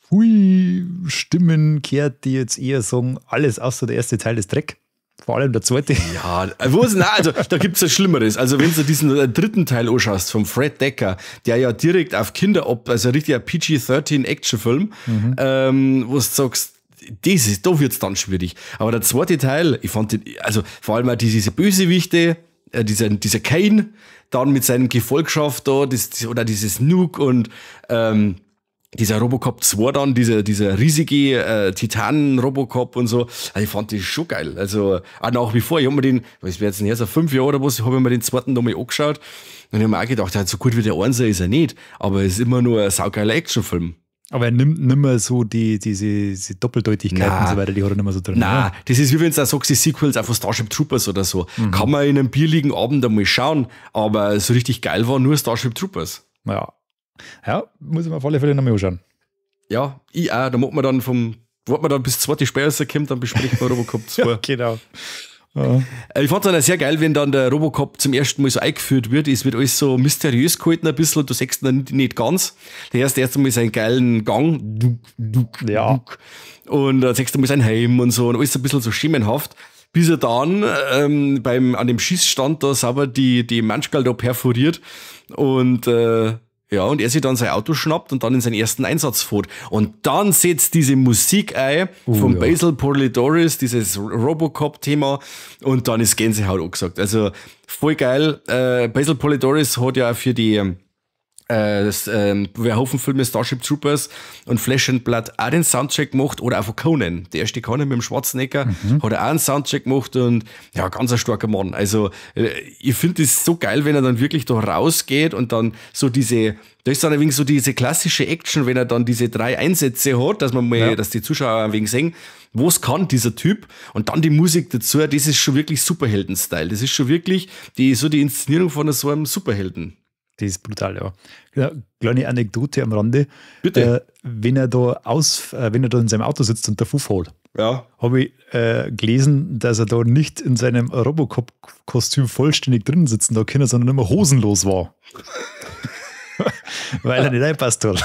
B: viele Stimmen gehört, die jetzt eher sagen, alles außer der erste Teil ist Dreck. Vor allem der zweite.
A: Ja, also da gibt es ja Schlimmeres. Also wenn du diesen dritten Teil anschaust vom Fred Decker, der ja direkt auf Kinder also richtig ein PG-13 Actionfilm, wo du sagst, da wird's dann schwierig. Aber der zweite Teil, ich fand den, also vor allem auch diese Bösewichte, dieser Kane, dann mit seinem Gefolgschaft da, oder dieses Nuke und dieser Robocop 2 dann, dieser riesige Titanen-Robocop und so, also ich fand das schon geil. Also auch nach wie vor, ich hab mir den, was wäre jetzt her, so 5 Jahre oder was, habe ich mir den zweiten nochmal angeschaut und ich habe mir auch gedacht, ja, so gut wie der Einser ist er nicht, aber es ist immer nur ein saugeiler Actionfilm.
B: Aber er nimmt nicht mehr so diese Doppeldeutigkeiten und so weiter, die hat er nicht mehr so drin.
A: Nein, das ist wie wenn du sagst, die Sequels auch von Starship Troopers oder so. Kann man in einem bierligen Abend einmal schauen, aber so richtig geil war nur Starship Troopers.
B: Ja, muss ich mir auf alle Fälle noch mal anschauen.
A: Ja, ich auch. Da macht man dann warten wir dann bis 2. Später kommt, dann bespricht man Robocop 2.
B: Ja, genau.
A: Ich fand es dann sehr geil, wenn dann der Robocop zum ersten Mal so eingeführt wird. Es wird alles so mysteriös gehalten ein bisschen und du siehst ihn dann nicht ganz. Der erste Mal seinen geilen Gang. Und dann siehst du mal sein Helm und so und alles ein bisschen so schemenhaft. Bis er dann an dem Schießstand da sauber die Manschgal da perforiert und und er sich dann sein Auto schnappt und dann in seinen ersten Einsatz fährt. Und dann setzt diese Musik ein von Basil Polidoris, dieses Robocop-Thema, und dann ist Gänsehaut angesagt. Also voll geil. Basil Polidoris hat ja auch für die Verhoeven-Filme Starship Troopers und Flesh and Blood auch den Soundtrack gemacht, oder auch von Conan. Der erste Conan mit dem Schwarzenegger hat er auch einen Soundtrack gemacht und ja, ganz ein starker Mann. Also ich finde das so geil, wenn er dann wirklich da rausgeht und dann so da ist dann ein wenig so diese klassische Action, wenn er dann diese 3 Einsätze hat, dass man mal, dass die Zuschauer ein wenig sehen, was kann dieser Typ, und dann die Musik dazu, das ist schon wirklich Superhelden-Style. Das ist schon wirklich die Inszenierung von so einem Superhelden.
B: Das ist brutal, ja. Kleine Anekdote am Rande.
A: Bitte.
B: Wenn er da in seinem Auto sitzt und der Fuff holt, habe ich gelesen, dass er da nicht in seinem Robocop-Kostüm vollständig drin sitzen da können, sondern immer hosenlos war. Weil er nicht reinpasst hat.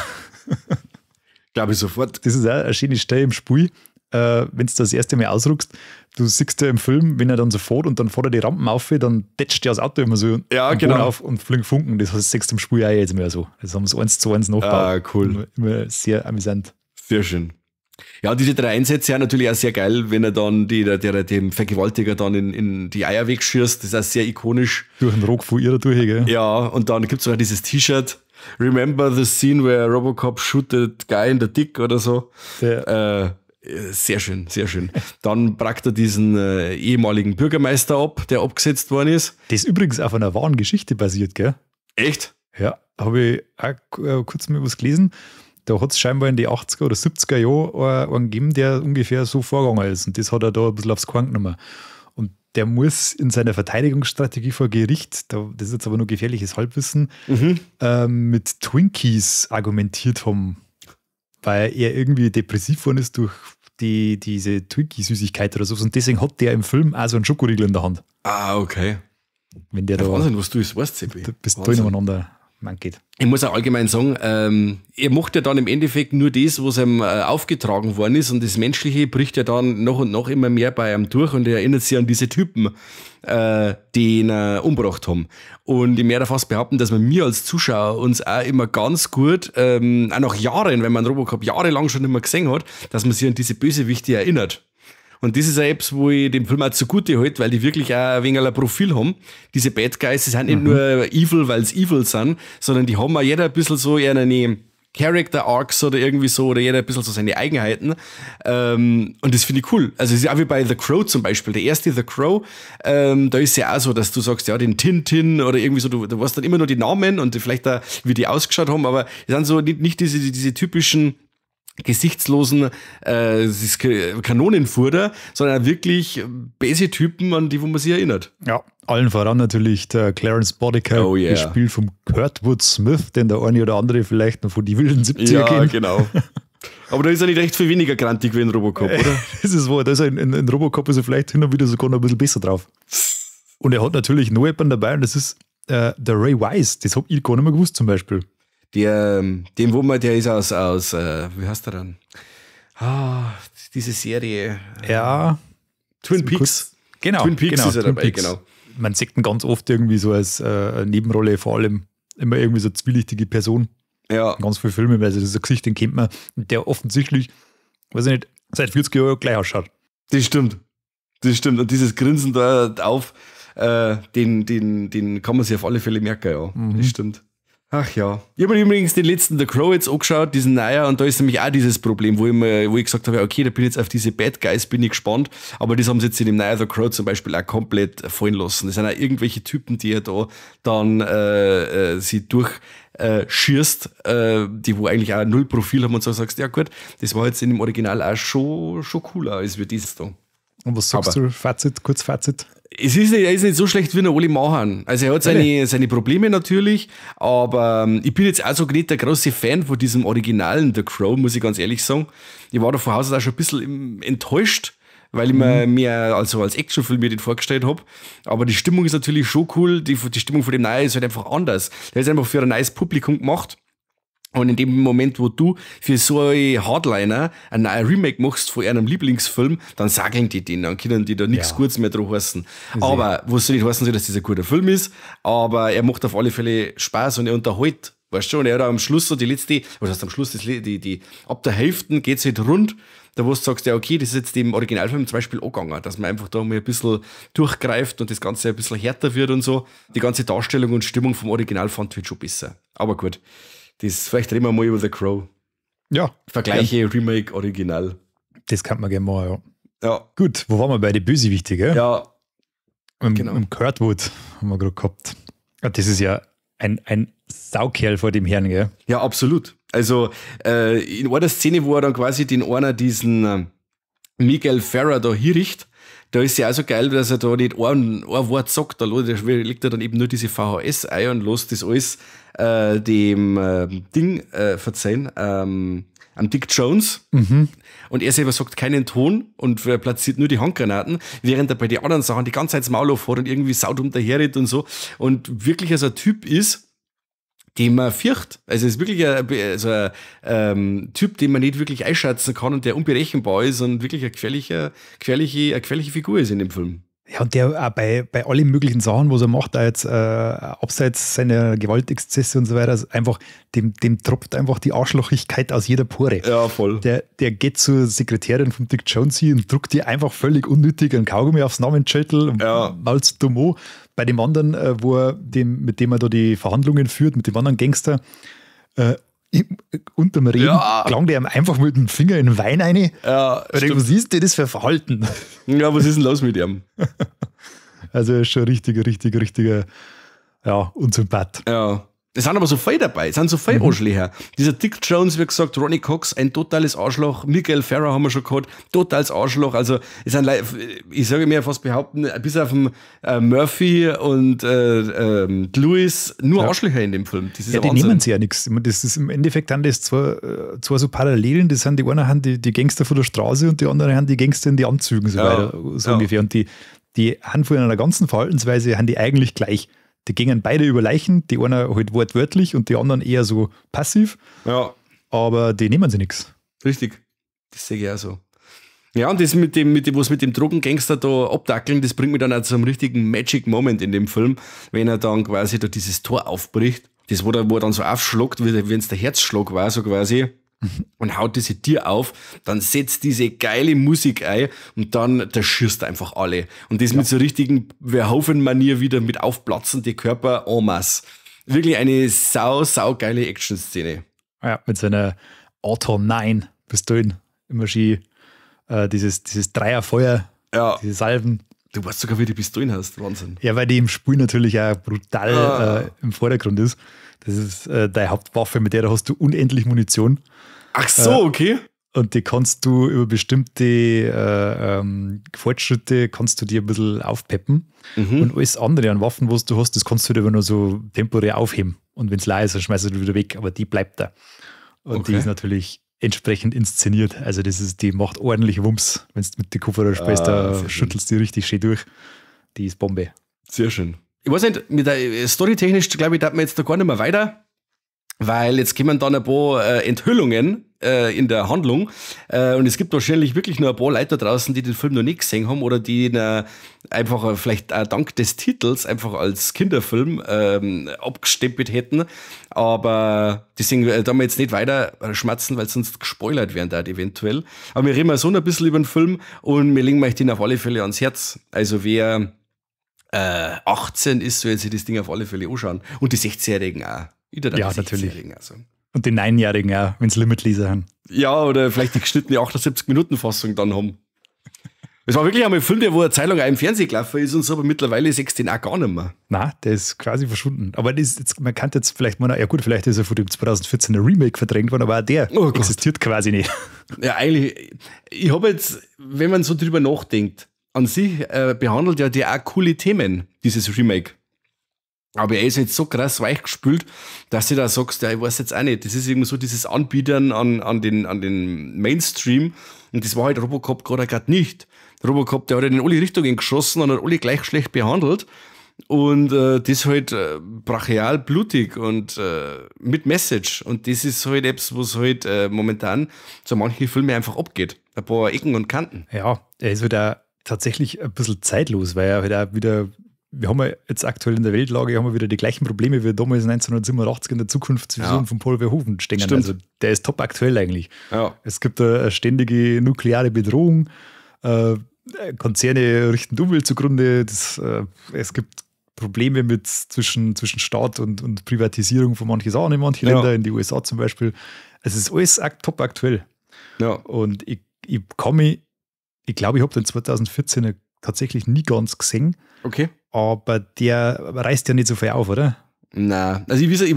A: Glaube ich sofort.
B: Das ist auch eine schöne Stelle im Spiel. Wenn du das erste Mal ausrückst, du siehst ja im Film, wenn er dann so fährt und dann fährt er die Rampen auf, dann tätscht ja das Auto immer so auf und fliegt Funken. Das siehst du im Spiel auch jetzt mehr so. Das haben sie 1:1 nachgebaut.
A: Ah, cool.
B: Immer sehr amüsant.
A: Sehr schön. Ja, diese 3 Einsätze sind natürlich auch sehr geil, wenn er dann dem Vergewaltiger dann in die Eier wegschießt. Das ist auch sehr ikonisch.
B: Durch den Rock von ihr durch, gell?
A: Ja, und dann gibt es auch dieses T-Shirt. Remember the scene where Robocop shooted guy in the dick oder so. Sehr schön, sehr schön. Dann brackt er diesen ehemaligen Bürgermeister ab, der abgesetzt worden ist.
B: Das ist übrigens auf einer wahren Geschichte basiert, gell?
A: Echt?
B: Ja, habe ich auch kurz mal was gelesen. da hat es scheinbar in die 80er oder 70er Jahren einen gegeben, der ungefähr so vorgegangen ist. Und das hat er da ein bisschen aufs Korn genommen. Und der muss in seiner Verteidigungsstrategie vor Gericht, das ist jetzt aber nur gefährliches Halbwissen, mit Twinkies argumentiert haben, weil er irgendwie depressiv geworden ist durch diese Twinkie-Süßigkeit oder so. Und deswegen hat der im Film auch so einen Schokoriegel in der Hand.
A: Ah, okay.
B: Wenn der da
A: Wahnsinn, was du jetzt weißt, Seppi.
B: bis da ineinander geht.
A: Ich muss auch allgemein sagen, er macht ja dann im Endeffekt nur das, was ihm aufgetragen worden ist, und das Menschliche bricht ja dann nach und nach immer mehr bei ihm durch, und er erinnert sich an diese Typen, die ihn umgebracht haben. Und ich werde fast behaupten, dass wir als Zuschauer uns auch immer ganz gut, auch nach Jahren, wenn man Robocop jahrelang schon nicht mehr gesehen hat, dass man sich an diese Bösewichte erinnert. Und das ist eine Apps, wo ich dem Film auch zugute halte, weil die wirklich auch ein wenig ein Profil haben. Diese Bad Guys, die sind nicht nur evil, weil sie evil sind, sondern die haben auch jeder ein bisschen so eine Character Arcs oder irgendwie so, oder jeder ein bisschen so seine Eigenheiten. Und das finde ich cool. Also es ist auch wie bei The Crow zum Beispiel. Der erste The Crow, da ist ja auch so, dass du sagst, ja, den Tintin oder irgendwie so, du weißt dann immer nur die Namen und vielleicht auch, wie die ausgeschaut haben, aber es sind so nicht diese typischen gesichtslosen Kanonenfutter, sondern wirklich böse Typen, an die wo man sich erinnert.
B: Ja, allen voran natürlich der Clarence Boddicker, gespielt vom Kurtwood Smith, den der eine oder andere vielleicht noch von die wilden 70er kennt.
A: Ja, genau. Aber da ist er nicht recht viel weniger grantig wie in Robocop, oder?
B: Das ist wahr, da ist er in Robocop ist er vielleicht hin und wieder sogar noch ein bisschen besser drauf. Und er hat natürlich noch jemanden dabei, und das ist der Ray Wise. Das habe ich gar nicht mehr gewusst zum Beispiel.
A: Der ist aus wie heißt der dann? Diese Serie.
B: Ja.
A: Twin Peaks.
B: Genau.
A: Twin Peaks ist er dabei,
B: Peaks.
A: genau.
B: Man sieht ihn ganz oft irgendwie so als Nebenrolle, vor allem immer irgendwie so eine zwielichtige Person.
A: Ja.
B: Ganz viele Filme, weil das ist ein Gesicht, den kennt man, der offensichtlich, weiß ich nicht, seit 40 Jahren gleich ausschaut.
A: Das stimmt. Und dieses Grinsen da auf, den kann man sich auf alle Fälle merken, ja. Das stimmt. Ach ja. Ich habe mir übrigens den letzten The Crow jetzt angeschaut, diesen Neuer, und da ist nämlich auch dieses Problem, wo ich gesagt habe, okay, da bin ich jetzt auf diese Bad Guys, bin ich gespannt, aber das haben sie jetzt in dem Neuer The Crow zum Beispiel auch komplett fallen lassen. Das sind auch irgendwelche Typen, die er da dann sie durchschießt, die wo eigentlich auch null Profil haben, und so sagst, ja gut, das war jetzt in dem Original auch schon cooler als wir dieses da.
B: Und was sagst du? Kurzfazit?
A: Er ist nicht so schlecht wie der Oli Mahan. Also er hat seine Probleme natürlich, aber ich bin jetzt auch so nicht der große Fan von diesem originalen The Crow, muss ich ganz ehrlich sagen. Ich war da von Haus aus auch schon ein bisschen enttäuscht, weil ich mir mehr als Actionfilm mir den vorgestellt habe. Aber die Stimmung ist natürlich schon cool. Die Stimmung von dem Neuen ist halt einfach anders. Der ist einfach für ein neues Publikum gemacht. Und in dem Moment, wo du für so einen Hardliner ein neues Remake machst von einem Lieblingsfilm, dann sagen die den, dann können die da nichts Gutes mehr drauf heißen. Aber, was soll nicht heißen, dass das ein guter Film ist, aber er macht auf alle Fälle Spaß und er unterhält, weißt du, und er hat am Schluss so die letzte, was heißt am Schluss, die ab der Hälfte geht's halt rund, da wo du sagst, ja okay, das ist jetzt dem Originalfilm zum Beispiel angegangen, dass man einfach da mal ein bisschen durchgreift und das Ganze ein bisschen härter wird und so. Die ganze Darstellung und Stimmung vom Original fand ich halt schon besser. Aber gut. Vielleicht reden wir mal über The Crow.
B: Ja.
A: Vergleiche Remake, Original.
B: Das kann man gerne machen,
A: ja.
B: Gut, wo waren wir bei den Bösewichten, gell?
A: Ja.
B: Im Kurtwood haben wir gerade gehabt. Ja, das ist ja ein Saukerl vor dem Herrn, gell?
A: Ja, absolut. Also in einer Szene, wo er dann quasi diesen Miguel Ferrer da hinricht, da ist ja auch so geil, dass er da nicht ein Wort sagt, da legt er dann eben nur diese VHS ein und lässt das alles dem verzeihen, am Dick Jones. Und er selber sagt keinen Ton und platziert nur die Handgranaten, während er bei den anderen Sachen die ganze Zeit das Maul aufhat und irgendwie saudumm daherredet und so. Und wirklich also ein Typ ist, den man fürcht. Also es ist wirklich ein Typ, den man nicht wirklich einschätzen kann und der unberechenbar ist und wirklich eine gefährliche Figur ist in dem Film.
B: Ja, und der auch bei allen möglichen Sachen, was er macht, da jetzt abseits seiner Gewaltexzesse und so weiter, also einfach, dem tropft einfach die Arschlochigkeit aus jeder Pore.
A: Ja, voll.
B: Der geht zur Sekretärin von Dick Jonesy und druckt ihr einfach völlig unnötig einen Kaugummi aufs Namensschädel und mault's dumm. Bei dem anderen, mit dem er da die Verhandlungen führt, mit dem anderen Gangster, unterm Reden klang der ihm einfach mit dem Finger in den Wein rein.
A: Ja,
B: was ist denn das für Verhalten?
A: Ja, was ist denn los mit ihm?
B: Also er ist schon richtiger, unsympath.
A: Ja. Es sind aber so viel dabei, es sind so viele Arschlöcher. Dieser Dick Jones, wie gesagt, Ronny Cox, ein totales Arschloch. Michael Farrer haben wir schon gehabt, totales Arschloch. Also, es sind, ich sage mir fast behaupten, bis auf den Murphy und Lewis, nur Arschlöcher in dem Film. Das ist
B: die nehmen sich ja nichts. Das ist im Endeffekt dann das zwar so Parallelen, das sind die einen haben die Gangster von der Straße und die anderen haben die Gangster in die Anzügen, so weiter, so ungefähr. Und die haben von einer ganzen Verhaltensweise haben die eigentlich gleich. Die gingen beide über Leichen, die einer halt wortwörtlich und die anderen eher so passiv.
A: Ja.
B: Aber die nehmen sie nichts.
A: Richtig. Das sehe ich auch so. Ja, und das mit dem, was mit dem Drogengangster da abdackeln, das bringt mich dann auch zu einem richtigen Magic Moment in dem Film, wenn er dann quasi da dieses Tor aufbricht. Das, wo er dann so aufschlagt, wie wenn es der Herzschlag war, so quasi. Und haut diese Tür auf, dann setzt diese geile Musik ein und dann der schießt einfach alle. Und das mit so richtigen Verhoeven-Manier wieder mit aufplatzenden Körper en masse. Wirklich eine saugeile Action-Szene.
B: Ja, mit seiner Auto 9 Pistolen immer schön dieses Dreierfeuer, diese Salven.
A: Du weißt sogar, wie die Pistolen hast, Wahnsinn.
B: Ja, weil die im Spiel natürlich auch brutal im Vordergrund ist. Das ist deine Hauptwaffe, mit der da hast du unendlich Munition.
A: Ach so, okay.
B: Und die kannst du über bestimmte Fortschritte kannst du dir ein bisschen aufpeppen. Und alles andere an Waffen, was du hast, das kannst du dir aber nur so temporär aufheben. Und wenn es leer ist, dann schmeißt du wieder weg, aber die bleibt da. Und die ist natürlich entsprechend inszeniert. Also die macht ordentlich Wumms. Wenn du mit den Kupferer spielst, da schüttelst du die richtig schön durch. Die ist Bombe.
A: Sehr schön. Ich weiß nicht, mit der storytechnisch, glaube ich, darf man jetzt da gar nicht mehr weiter, weil jetzt kommen dann ein paar Enthüllungen in der Handlung und es gibt wahrscheinlich wirklich nur ein paar Leute da draußen, die den Film noch nicht gesehen haben oder die ihn einfach vielleicht dank des Titels einfach als Kinderfilm abgestempelt hätten, aber deswegen da wir jetzt nicht weiter schmatzen, weil sonst gespoilert werden da eventuell. Aber wir reden mal so ein bisschen über den Film und wir legen euch den auf alle Fälle ans Herz. Also wer 18 ist, soll sich das Ding auf alle Fälle anschauen. Und die 16-Jährigen auch.
B: Ja, natürlich. Also. Und die 9-Jährigen auch, wenn sie Limit-Leser haben.
A: Ja, oder vielleicht die geschnittene 78-Minuten-Fassung dann haben. Es war wirklich einmal ein Film, der wo eine Zeit lang auch im Fernsehen gelaufen ist und so, aber mittlerweile sechst den auch gar nicht mehr.
B: Nein, der ist quasi verschwunden. Aber das jetzt, man kann jetzt vielleicht mal, ja gut, vielleicht ist er von dem 2014er Remake verdrängt worden, aber auch der existiert quasi nicht.
A: Ja, eigentlich, ich habe jetzt, wenn man so drüber nachdenkt, an sich behandelt ja die auch coole Themen, dieses Remake. Aber er ist jetzt so krass weichgespült, dass du da sagst, ja, ich weiß jetzt auch nicht. Das ist irgendwie so dieses Anbietern an den Mainstream. Und das war halt Robocop gerade nicht. Robocop, der hat ja in alle Richtungen geschossen und hat alle gleich schlecht behandelt. Und das halt brachial, blutig und mit Message. Und das ist halt etwas, was halt momentan so manche Filme einfach abgeht. Ein paar Ecken und Kanten.
B: Ja, er ist halt auch tatsächlich ein bisschen zeitlos, weil er halt auch wieder, wir haben ja jetzt aktuell in der Weltlage, haben wir wieder die gleichen Probleme wie damals 1987 in der Zukunftsvision von Paul Verhoeven stehen.
A: Stimmt.
B: Also der ist top aktuell eigentlich.
A: Ja.
B: Es gibt eine ständige nukleare Bedrohung, Konzerne richten die Umwelt zugrunde, es gibt Probleme zwischen Staat und Privatisierung von manchen Sachen in manchen Ländern, in die USA zum Beispiel. Es ist alles top aktuell.
A: Ja.
B: Und ich glaube, ich habe den 2014 tatsächlich nie ganz gesehen.
A: Okay.
B: Aber der reißt ja nicht so viel auf, oder?
A: Nein. Also ich habe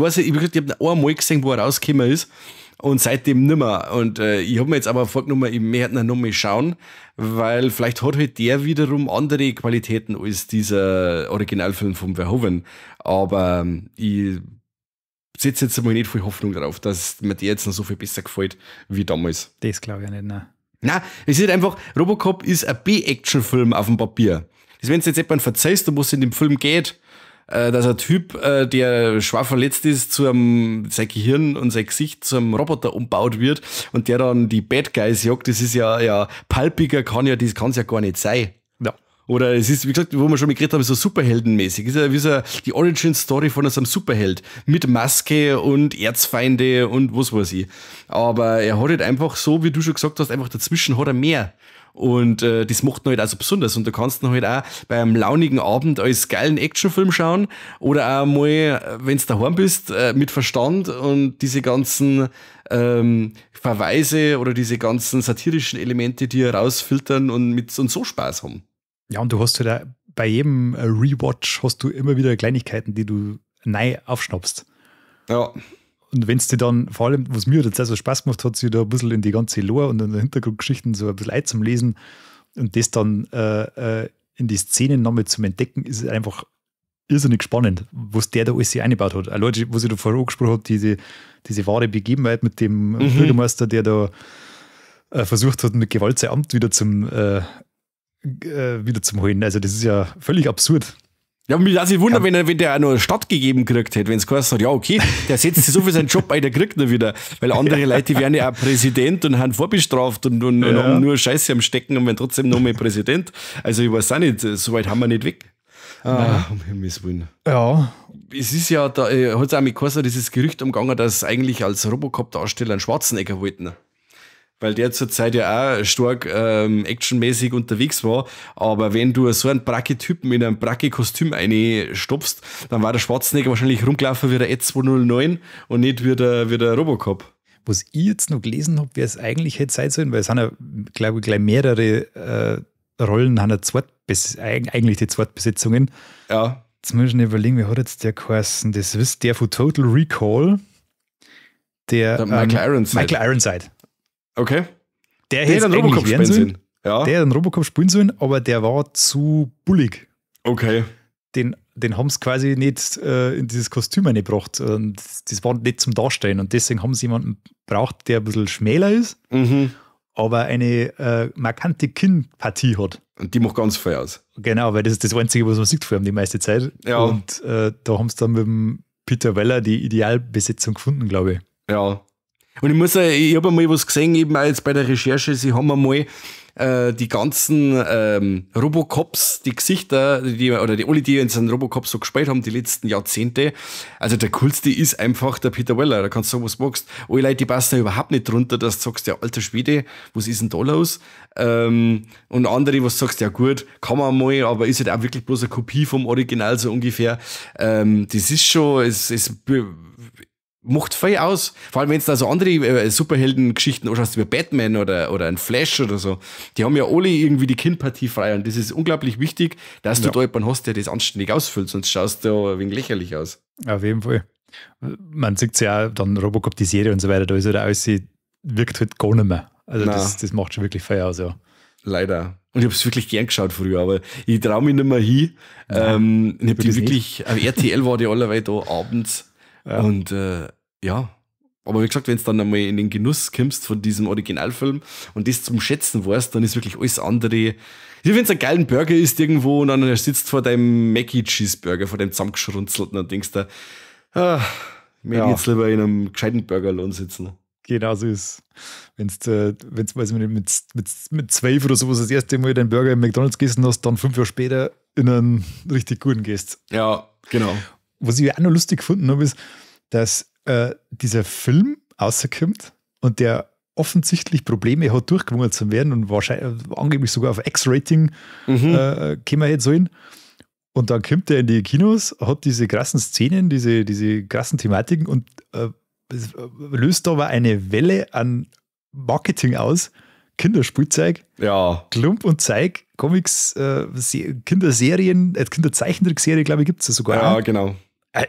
A: ihn einmal gesehen, wo er rausgekommen ist und seitdem nimmer. Und ich habe mir jetzt aber vorgenommen, ich möchte ihn noch mal schauen, weil vielleicht hat halt der wiederum andere Qualitäten als dieser Originalfilm von Verhoeven. Aber ich setze jetzt mal nicht viel Hoffnung darauf, dass mir der jetzt noch so viel besser gefällt wie damals.
B: Das glaube ich nicht, nein.
A: Nein, es ist einfach, Robocop ist ein B-Action-Film auf dem Papier. Das, wenn du jetzt jemand verzeihst, um was es in dem Film geht, dass ein Typ, der schwer verletzt ist, sein Gehirn und sein Gesicht zu einem Roboter umbaut wird und der dann die Bad Guys jagt, das ist ja palpiger, kann es ja gar nicht sein.
B: Ja.
A: Oder es ist, wie gesagt, wo wir schon mal geredet haben, so superheldenmäßig. Es ist ja wie so die Origin-Story von so einem Superheld. Mit Maske und Erzfeinde und was weiß ich. Aber er hat halt einfach so, wie du schon gesagt hast, einfach dazwischen hat er mehr. Und das macht ihn halt auch so besonders. Und du kannst ihn halt auch bei einem launigen Abend als geilen Actionfilm schauen oder auch mal, wenn du daheim bist, mit Verstand und diese ganzen Verweise oder diese ganzen satirischen Elemente, die rausfiltern und so Spaß haben.
B: Ja, und du hast halt auch bei jedem Rewatch hast du immer wieder Kleinigkeiten, die du neu aufschnappst.
A: Ja.
B: Und wenn es dir dann, vor allem, was mir jetzt also Spaß gemacht hat, sich da ein bisschen in die ganze Lore und in die Hintergrundgeschichten so ein bisschen einzulesen und das dann in die Szenen nochmal zum Entdecken, ist es einfach irrsinnig spannend, was der da alles hier eingebaut hat. Auch Leute, was ich da vorher angesprochen habe, diese wahre Begebenheit mit dem Bürgermeister, der da versucht hat, mit Gewalt sein Amt wieder zum holen. Also das ist ja völlig absurd.
A: Ja, mich lasse ich wundern, wenn der auch noch eine Stadt gegeben gekriegt hätte, wenn es geheißen hat, ja okay, der setzt sich so für seinen Job ein, der kriegt ihn wieder. Weil andere Leute, die werden ja auch Präsident und haben vorbestraft und haben nur Scheiße am Stecken und werden trotzdem noch mal Präsident. Also ich weiß auch nicht, so weit haben wir nicht weg. Um Himmels Willen.
B: Ja.
A: Es ist ja, da hat es auch mit geheißen, dieses Gerücht umgegangen, dass eigentlich als Robocop-Darsteller einen Schwarzenegger wollten. Weil der zurzeit ja auch stark actionmäßig unterwegs war. Aber wenn du so einen Bracke-Typen in ein Bracke-Kostüm einstopfst, dann war der Schwarzenegger wahrscheinlich rumgelaufen wie der Ed 209 und nicht wie der Robocop.
B: Was ich jetzt noch gelesen habe, wer es eigentlich hätte sein sollen, weil es sind ja, glaube ich, gleich mehrere Rollen, haben ja eigentlich die Zweitbesetzungen.
A: Ja.
B: Jetzt muss ich mir überlegen, wie hat jetzt der geheißen? Das ist der von Total Recall. Der
A: Michael
B: Ironside.
A: Okay.
B: Der hätte
A: einen Robocop spielen sollen. Ja.
B: Der hätte einen Robocop spielen sollen, aber der war zu bullig.
A: Okay.
B: Den haben sie quasi nicht in dieses Kostüm eingebracht. Und das war nicht zum Darstellen. Und deswegen haben sie jemanden braucht, der ein bisschen schmäler ist, aber eine markante Kinnpartie hat.
A: Und die macht ganz viel aus.
B: Genau, weil das ist das Einzige, was man sieht vor allem die meiste Zeit.
A: Ja.
B: Und da haben sie dann mit dem Peter Weller die Idealbesetzung gefunden, glaube ich.
A: Ja. Und ich habe einmal was gesehen, eben auch jetzt bei der Recherche, sie haben einmal die ganzen Robocops, die Gesichter, alle, die jetzt einen Robocop so gespielt haben, die letzten Jahrzehnte. Also der coolste ist einfach der Peter Weller, da kannst du sagen, was du magst. Alle Leute, die passen ja überhaupt nicht drunter, dass du sagst, ja, alter Schwede, was ist denn da los? Und andere, was du sagst, ja gut, kann man mal, aber ist halt auch wirklich bloß eine Kopie vom Original, so ungefähr. Das ist schon, es macht viel aus. Vor allem, wenn es da so andere Superhelden-Geschichten anschaust, wie Batman oder ein Flash oder so, die haben ja alle irgendwie die Kinnpartie frei und das ist unglaublich wichtig, dass du da jemanden hast, der das anständig ausfüllt, sonst schaust du ja ein wenig lächerlich aus.
B: Auf jeden Fall. Man sieht es ja auch, dann Robocop, die Serie und so weiter, da ist halt alles, wirkt halt gar nicht mehr. Also das macht schon wirklich viel aus, ja.
A: Leider. Und ich habe es wirklich gern geschaut früher, aber ich traue mich nicht mehr hin. Ich habe die wirklich, auf RTL war die allerweil da abends. Ja. Und ja, aber wie gesagt, wenn du dann einmal in den Genuss kommst von diesem Originalfilm und das zum Schätzen weißt, dann ist wirklich alles andere. Wie wenn es einen geilen Burger isst irgendwo und dann sitzt vor deinem Mackie Cheeseburger, vor dem zusammengeschrunzelten und denkst da, ich hätte jetzt lieber in einem gescheiten Burgerlohn sitzen.
B: Genau so ist es. Wenn du mit 12 oder sowas das erste Mal deinen Burger im McDonalds gegessen hast, dann 5 Jahre später in einen richtig guten gehst.
A: Ja, genau.
B: Was ich auch noch lustig gefunden habe, ist, dass dieser Film rauskommt und der offensichtlich Probleme hat, durchgewungen zu werden und wahrscheinlich angeblich sogar auf X-Rating können wir jetzt sollen. Und dann kommt er in die Kinos, hat diese krassen Szenen, diese krassen Thematiken und löst aber eine Welle an Marketing aus. Kinderspielzeug, Klump und Zeig, Comics, Kinderserien, Kinderzeichentrickserie, glaube ich, gibt es ja sogar.
A: Ja, genau.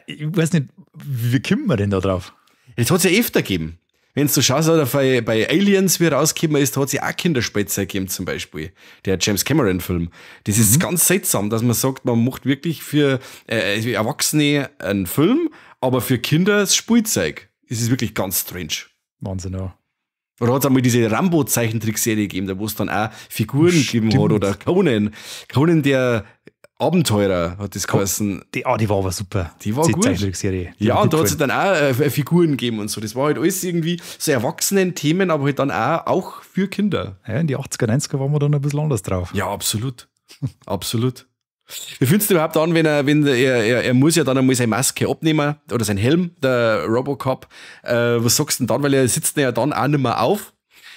B: Ich weiß nicht, wie kommt man denn da drauf?
A: Das hat es ja öfter gegeben. Wenn du schaust, oder bei Aliens, wie rausgekommen ist, hat es ja auch Kinderspielzeug gegeben, zum Beispiel. Der James Cameron-Film. Das ist ganz seltsam, dass man sagt, man macht wirklich für Erwachsene einen Film, aber für Kinder das Spielzeug. Das ist wirklich ganz strange.
B: Wahnsinn, ja.
A: Oder hat es einmal diese Rambo-Zeichentrickserie gegeben, da wo es dann auch Figuren gegeben hat. Oder Conan, der Abenteurer, hat das geheißen.
B: Die war aber super.
A: Die war gut.
B: Zeichentrickserie.
A: Ja, und da hat es dann auch Figuren gegeben und so. Das war halt alles irgendwie so Erwachsenen-Themen, aber halt dann auch für Kinder.
B: Ja, in die 80er, 90er waren wir dann ein bisschen anders drauf.
A: Ja, absolut. Absolut. Wie findest du überhaupt an, wenn er muss ja dann einmal seine Maske abnehmen oder sein Helm, der Robocop. Was sagst du denn dann? Weil er sitzt ja dann auch nicht mehr auf.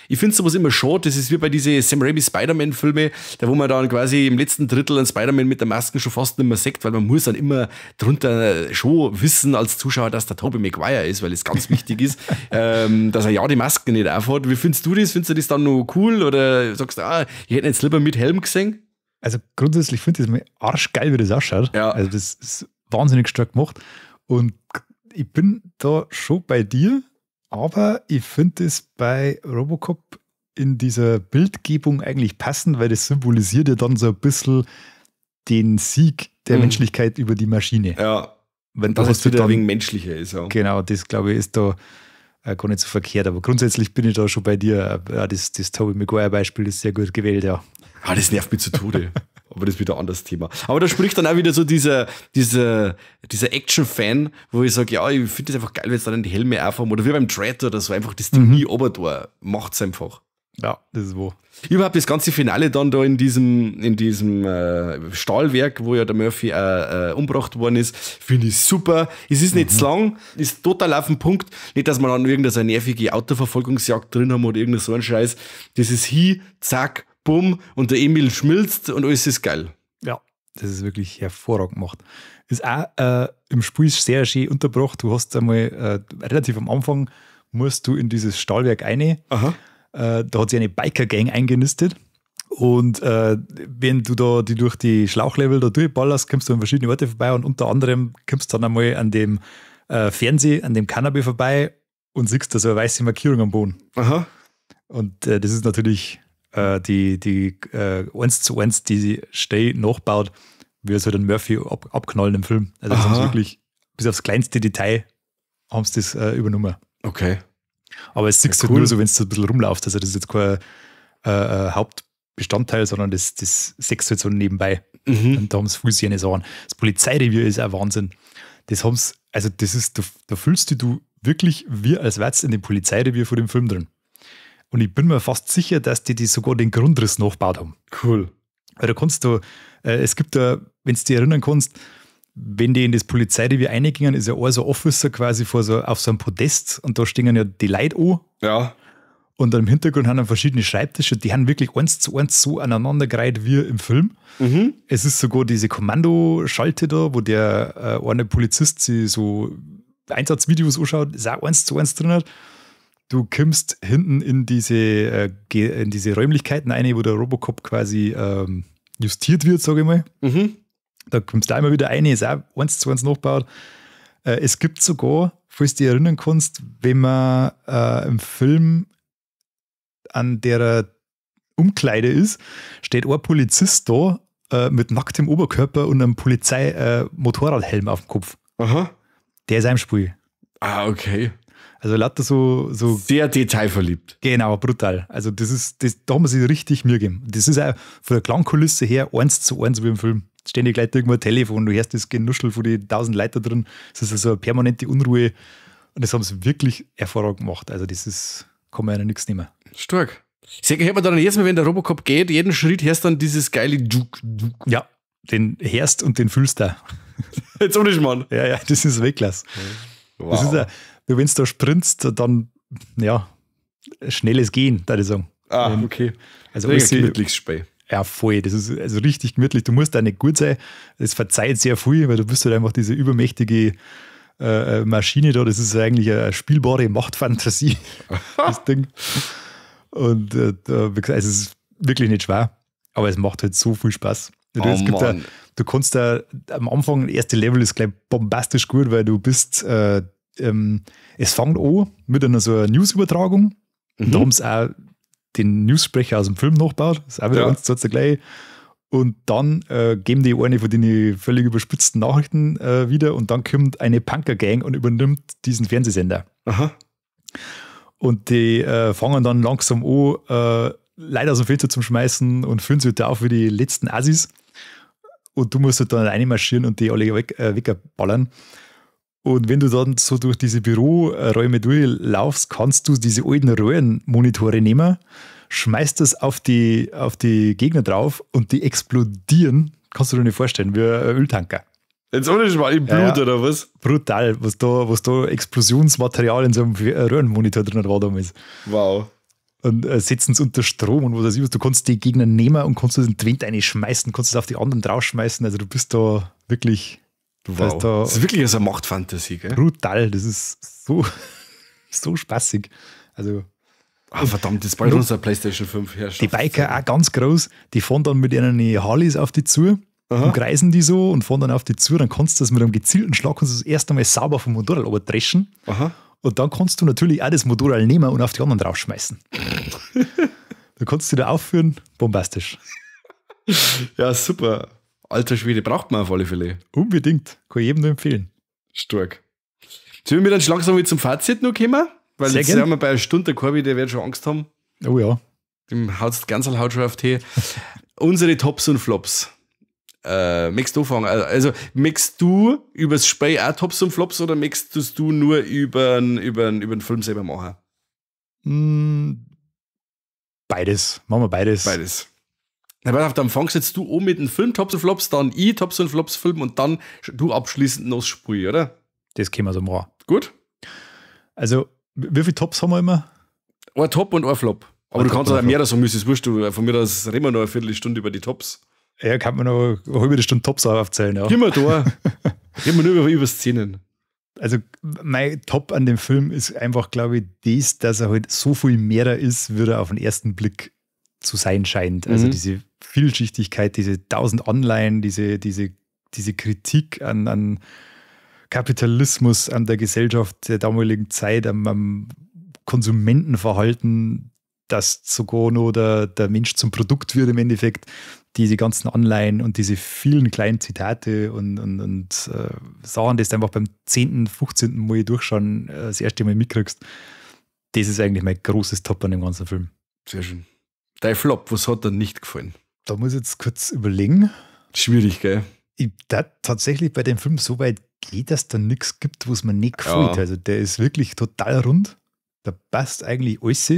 A: Ich finde sowas immer schade, das ist wie bei diesen Sam Raimi Spider-Man-Filme, da wo man dann quasi im letzten Drittel einen Spider-Man mit der Maske schon fast nicht mehr sieht, weil man muss dann immer drunter schon wissen als Zuschauer, dass der Tobey Maguire ist, weil es ganz wichtig ist, dass er ja die Maske nicht aufhat. Wie findest du das? Findest du das dann noch cool oder sagst du, ich hätte jetzt lieber mit Helm gesehen?
B: Also grundsätzlich finde ich das mal arschgeil, wie das ausschaut.
A: Ja.
B: Also das ist wahnsinnig stark gemacht und ich bin da schon bei dir, aber ich finde es bei Robocop in dieser Bildgebung eigentlich passend, weil das symbolisiert ja dann so ein bisschen den Sieg der Menschlichkeit über die Maschine.
A: Ja,
B: wenn
A: dass es wieder ein wenig menschlicher ist. Ja.
B: Genau, das glaube ich ist da gar nicht so verkehrt, aber grundsätzlich bin ich da schon bei dir. Ja, das Tobey Maguire-Beispiel ist sehr gut gewählt, ja.
A: Ah, das nervt mich zu Tode. Aber das ist wieder ein anderes Thema. Aber da spricht dann auch wieder so dieser Action-Fan, wo ich sage, ja, ich finde das einfach geil, wenn es dann die Helme aufhaben oder wie beim Dread oder so, einfach das Ding nie runter macht's einfach.
B: Ja, das ist wo.
A: Überhaupt das ganze Finale dann da in diesem Stahlwerk, wo ja der Murphy umgebracht worden ist, finde ich super. Es ist nicht zu lang, ist total auf den Punkt. Nicht, dass wir dann irgendeine nervige Autoverfolgungsjagd drin haben oder irgendein so ein Scheiß. Das ist zack, bumm, und der Emil schmilzt und alles ist geil.
B: Ja, das ist wirklich hervorragend gemacht. Ist auch im Spiel sehr schön untergebracht. Du hast einmal relativ am Anfang musst du in dieses Stahlwerk rein.
A: Aha.
B: Da hat sich eine Biker-Gang eingenistet. Und wenn du da die durch die Schlauchlevel da durchballerst, kommst du an verschiedene Orte vorbei und unter anderem kommst du dann einmal an dem Fernseher, an dem Cannabis vorbei und siehst da so eine weiße Markierung am Boden.
A: Aha.
B: Und das ist natürlich die 1:1, die Stay nachbaut, wie es halt den Murphy abknallen im Film. Also das haben sie wirklich bis aufs kleinste Detail haben sie das übernommen.
A: Okay.
B: Aber es siehst du halt nur so, wenn du ein bisschen rumlaufst. Also das ist jetzt kein Hauptbestandteil, sondern das siehst du halt so nebenbei. Und da haben sie viel sehr Sachen. Das Polizeirevier ist auch Wahnsinn. Das haben sie, also das ist, da fühlst du wirklich wie als wärst in dem Polizeirevier vor dem Film drin. Und ich bin mir fast sicher, dass die sogar den Grundriss nachgebaut haben.
A: Cool.
B: Weil da kannst du, es gibt da, wenn du dich erinnern kannst, wenn die in das Polizeirevier reingingen, ist ja auch so ein Officer quasi auf so einem Podest und da stehen ja die Leute an.
A: Ja.
B: Und im Hintergrund haben wir verschiedene Schreibtische, die haben wirklich 1:1 so aneinandergereiht wie im Film. Es ist sogar diese Kommandoschalte da, wo der eine Polizist sich so Einsatzvideos anschaut, ist auch 1:1 drin hat. Du kommst hinten in diese Räumlichkeiten rein, wo der Robocop quasi justiert wird, sage ich mal. Da kommst du da immer wieder rein, ist auch 1:1 nachgebaut. Es gibt sogar, falls du dich erinnern kannst, wenn man im Film an der Umkleide ist, steht ein Polizist da mit nacktem Oberkörper und einem Polizei-Motorradhelm auf dem Kopf.
A: Aha. Der
B: ist im Spiel.
A: Ah, okay.
B: Also lauter so
A: sehr detailverliebt.
B: Genau, brutal. Also da haben wir sich richtig Mühe gegeben. Das ist auch von der Klangkulisse her 1:1 wie im Film. Ständig gleich irgendwo ein Telefon, du hörst das Genuschel von den 1000 Leuten drin. Das ist also eine permanente Unruhe. Und das haben sie wirklich hervorragend gemacht. Also kann man ja nichts nehmen.
A: Stark. Hört man dann jedes Mal, wenn der Robocop geht, jeden Schritt hörst du dann dieses geile Juk.
B: Ja, den hörst und den fühlst du.
A: Jetzt ohne Schmarrn.
B: Ja, das ist Weltklasse. Wow. Das ist ja, wenn du da sprintst, dann, ja, schnelles Gehen, würde ich sagen.
A: Ah, okay.
B: Also
A: gemütliches Spiel.
B: Ja, voll. Das ist also richtig gemütlich. Du musst da nicht gut sein. Das verzeiht sehr viel, weil du bist halt einfach diese übermächtige Maschine da. Das ist eigentlich eine spielbare Machtfantasie, das Ding. Und wie gesagt, es ist wirklich nicht schwer, aber es macht halt so viel Spaß. Du kannst da am Anfang, das erste Level ist gleich bombastisch gut, weil du bist, es fängt an mit so einer Newsübertragung. Und da haben sie auch den Newssprecher aus dem Film nachgebaut. Das ist auch wieder ganz der gleich. Und dann geben die eine von den völlig überspitzten Nachrichten wieder und dann kommt eine Punker-Gang und übernimmt diesen Fernsehsender.
A: Aha.
B: Und die fangen dann langsam an, Leute aus dem Fenster zum Schmeißen und führen sich halt auf wie die letzten Assis. Und du musst halt dann reinmarschieren und die alle wegballern. Und wenn du dann so durch diese Büroräume durchlaufst, kannst du diese alten Röhrenmonitore nehmen, schmeißt das auf die Gegner drauf und die explodieren. Kannst du dir nicht vorstellen, wie ein Öltanker.
A: Jetzt ohne Schmarrn im Blut oder was?
B: Brutal, was da Explosionsmaterial in so einem Röhrenmonitor drin war damals.
A: Wow.
B: Und setzen es unter Strom und was weiß ich was. Du kannst die Gegner nehmen und kannst den Twint reinschmeißen, kannst es auf die anderen draufschmeißen. Also du bist da wirklich...
A: Wow. Das ist wirklich so eine Machtfantasie, gell?
B: Brutal, das ist so spaßig. Also...
A: verdammt, das ist bald unser PlayStation 5 herrscht.
B: Die Biker auch ganz groß, die fahren dann mit ihren Harleys auf die zu umkreisen die so und fahren dann auf die zu. Dann kannst du das mit einem gezielten Schlag das erste Mal sauber vom Motorrad dreschen. Und dann kannst du natürlich auch das Motorrad nehmen und auf die anderen draufschmeißen. Du kannst du da aufführen, bombastisch.
A: Ja, super. Alter Schwede, braucht man auf alle Fälle.
B: Unbedingt. Kann ich jedem nur empfehlen.
A: Stark. Sollen wir dann langsam mal zum Fazit noch kommen? Weil
B: Sehr
A: jetzt
B: gern.
A: sind wir bei einer Stunde, der Corby, der wird schon Angst haben.
B: Oh ja.
A: Dem haut's ganz Haut schon auf die. Unsere Tops und Flops. Möchtest du anfangen? Also, möchtest du übers Spiel auch Tops und Flops oder möchtest du nur über den Film selber machen?
B: Beides. Machen wir beides.
A: Beides. Na, dann fangst jetzt du an mit dem Film Tops und Flops, dann ich Tops und Flops Film und dann du abschließend noch das Spiel, oder?
B: Das können wir so machen.
A: Gut.
B: Also, wie viele Tops haben wir immer?
A: Ein Top und ein Flop. Aber
B: Ein
A: du
B: Top
A: kannst
B: und
A: auch
B: ein
A: mehr, das wurscht du. Von mir aus reden wir noch eine Viertelstunde über die Tops.
B: Ja, kann man noch eine halbe Stunde Tops aufzählen. Ja.
A: Gehen wir da. Reden wir nur über Szenen.
B: Also, mein Top an dem Film ist einfach, glaube ich, dass er halt so viel mehr ist, wie er auf den ersten Blick zu sein scheint. Also, diese Vielschichtigkeit, diese 1000 Anleihen, diese Kritik an Kapitalismus, an der Gesellschaft der damaligen Zeit, am Konsumentenverhalten, dass sogar noch der Mensch zum Produkt wird im Endeffekt, diese ganzen Anleihen und diese vielen kleinen Zitate und Sachen, die du einfach beim 10., 15. Mal durchschauen das erste Mal mitkriegst, das ist eigentlich mein großes Top an dem ganzen Film.
A: Sehr schön. Dein Flop, was hat dir nicht gefallen?
B: Da muss ich jetzt kurz überlegen.
A: Schwierig, gell?
B: Ich darf tatsächlich bei dem Film so weit gehen, dass da nichts gibt, was mir nicht gefällt.
A: Ja.
B: Also der ist wirklich total rund. Da passt eigentlich alles.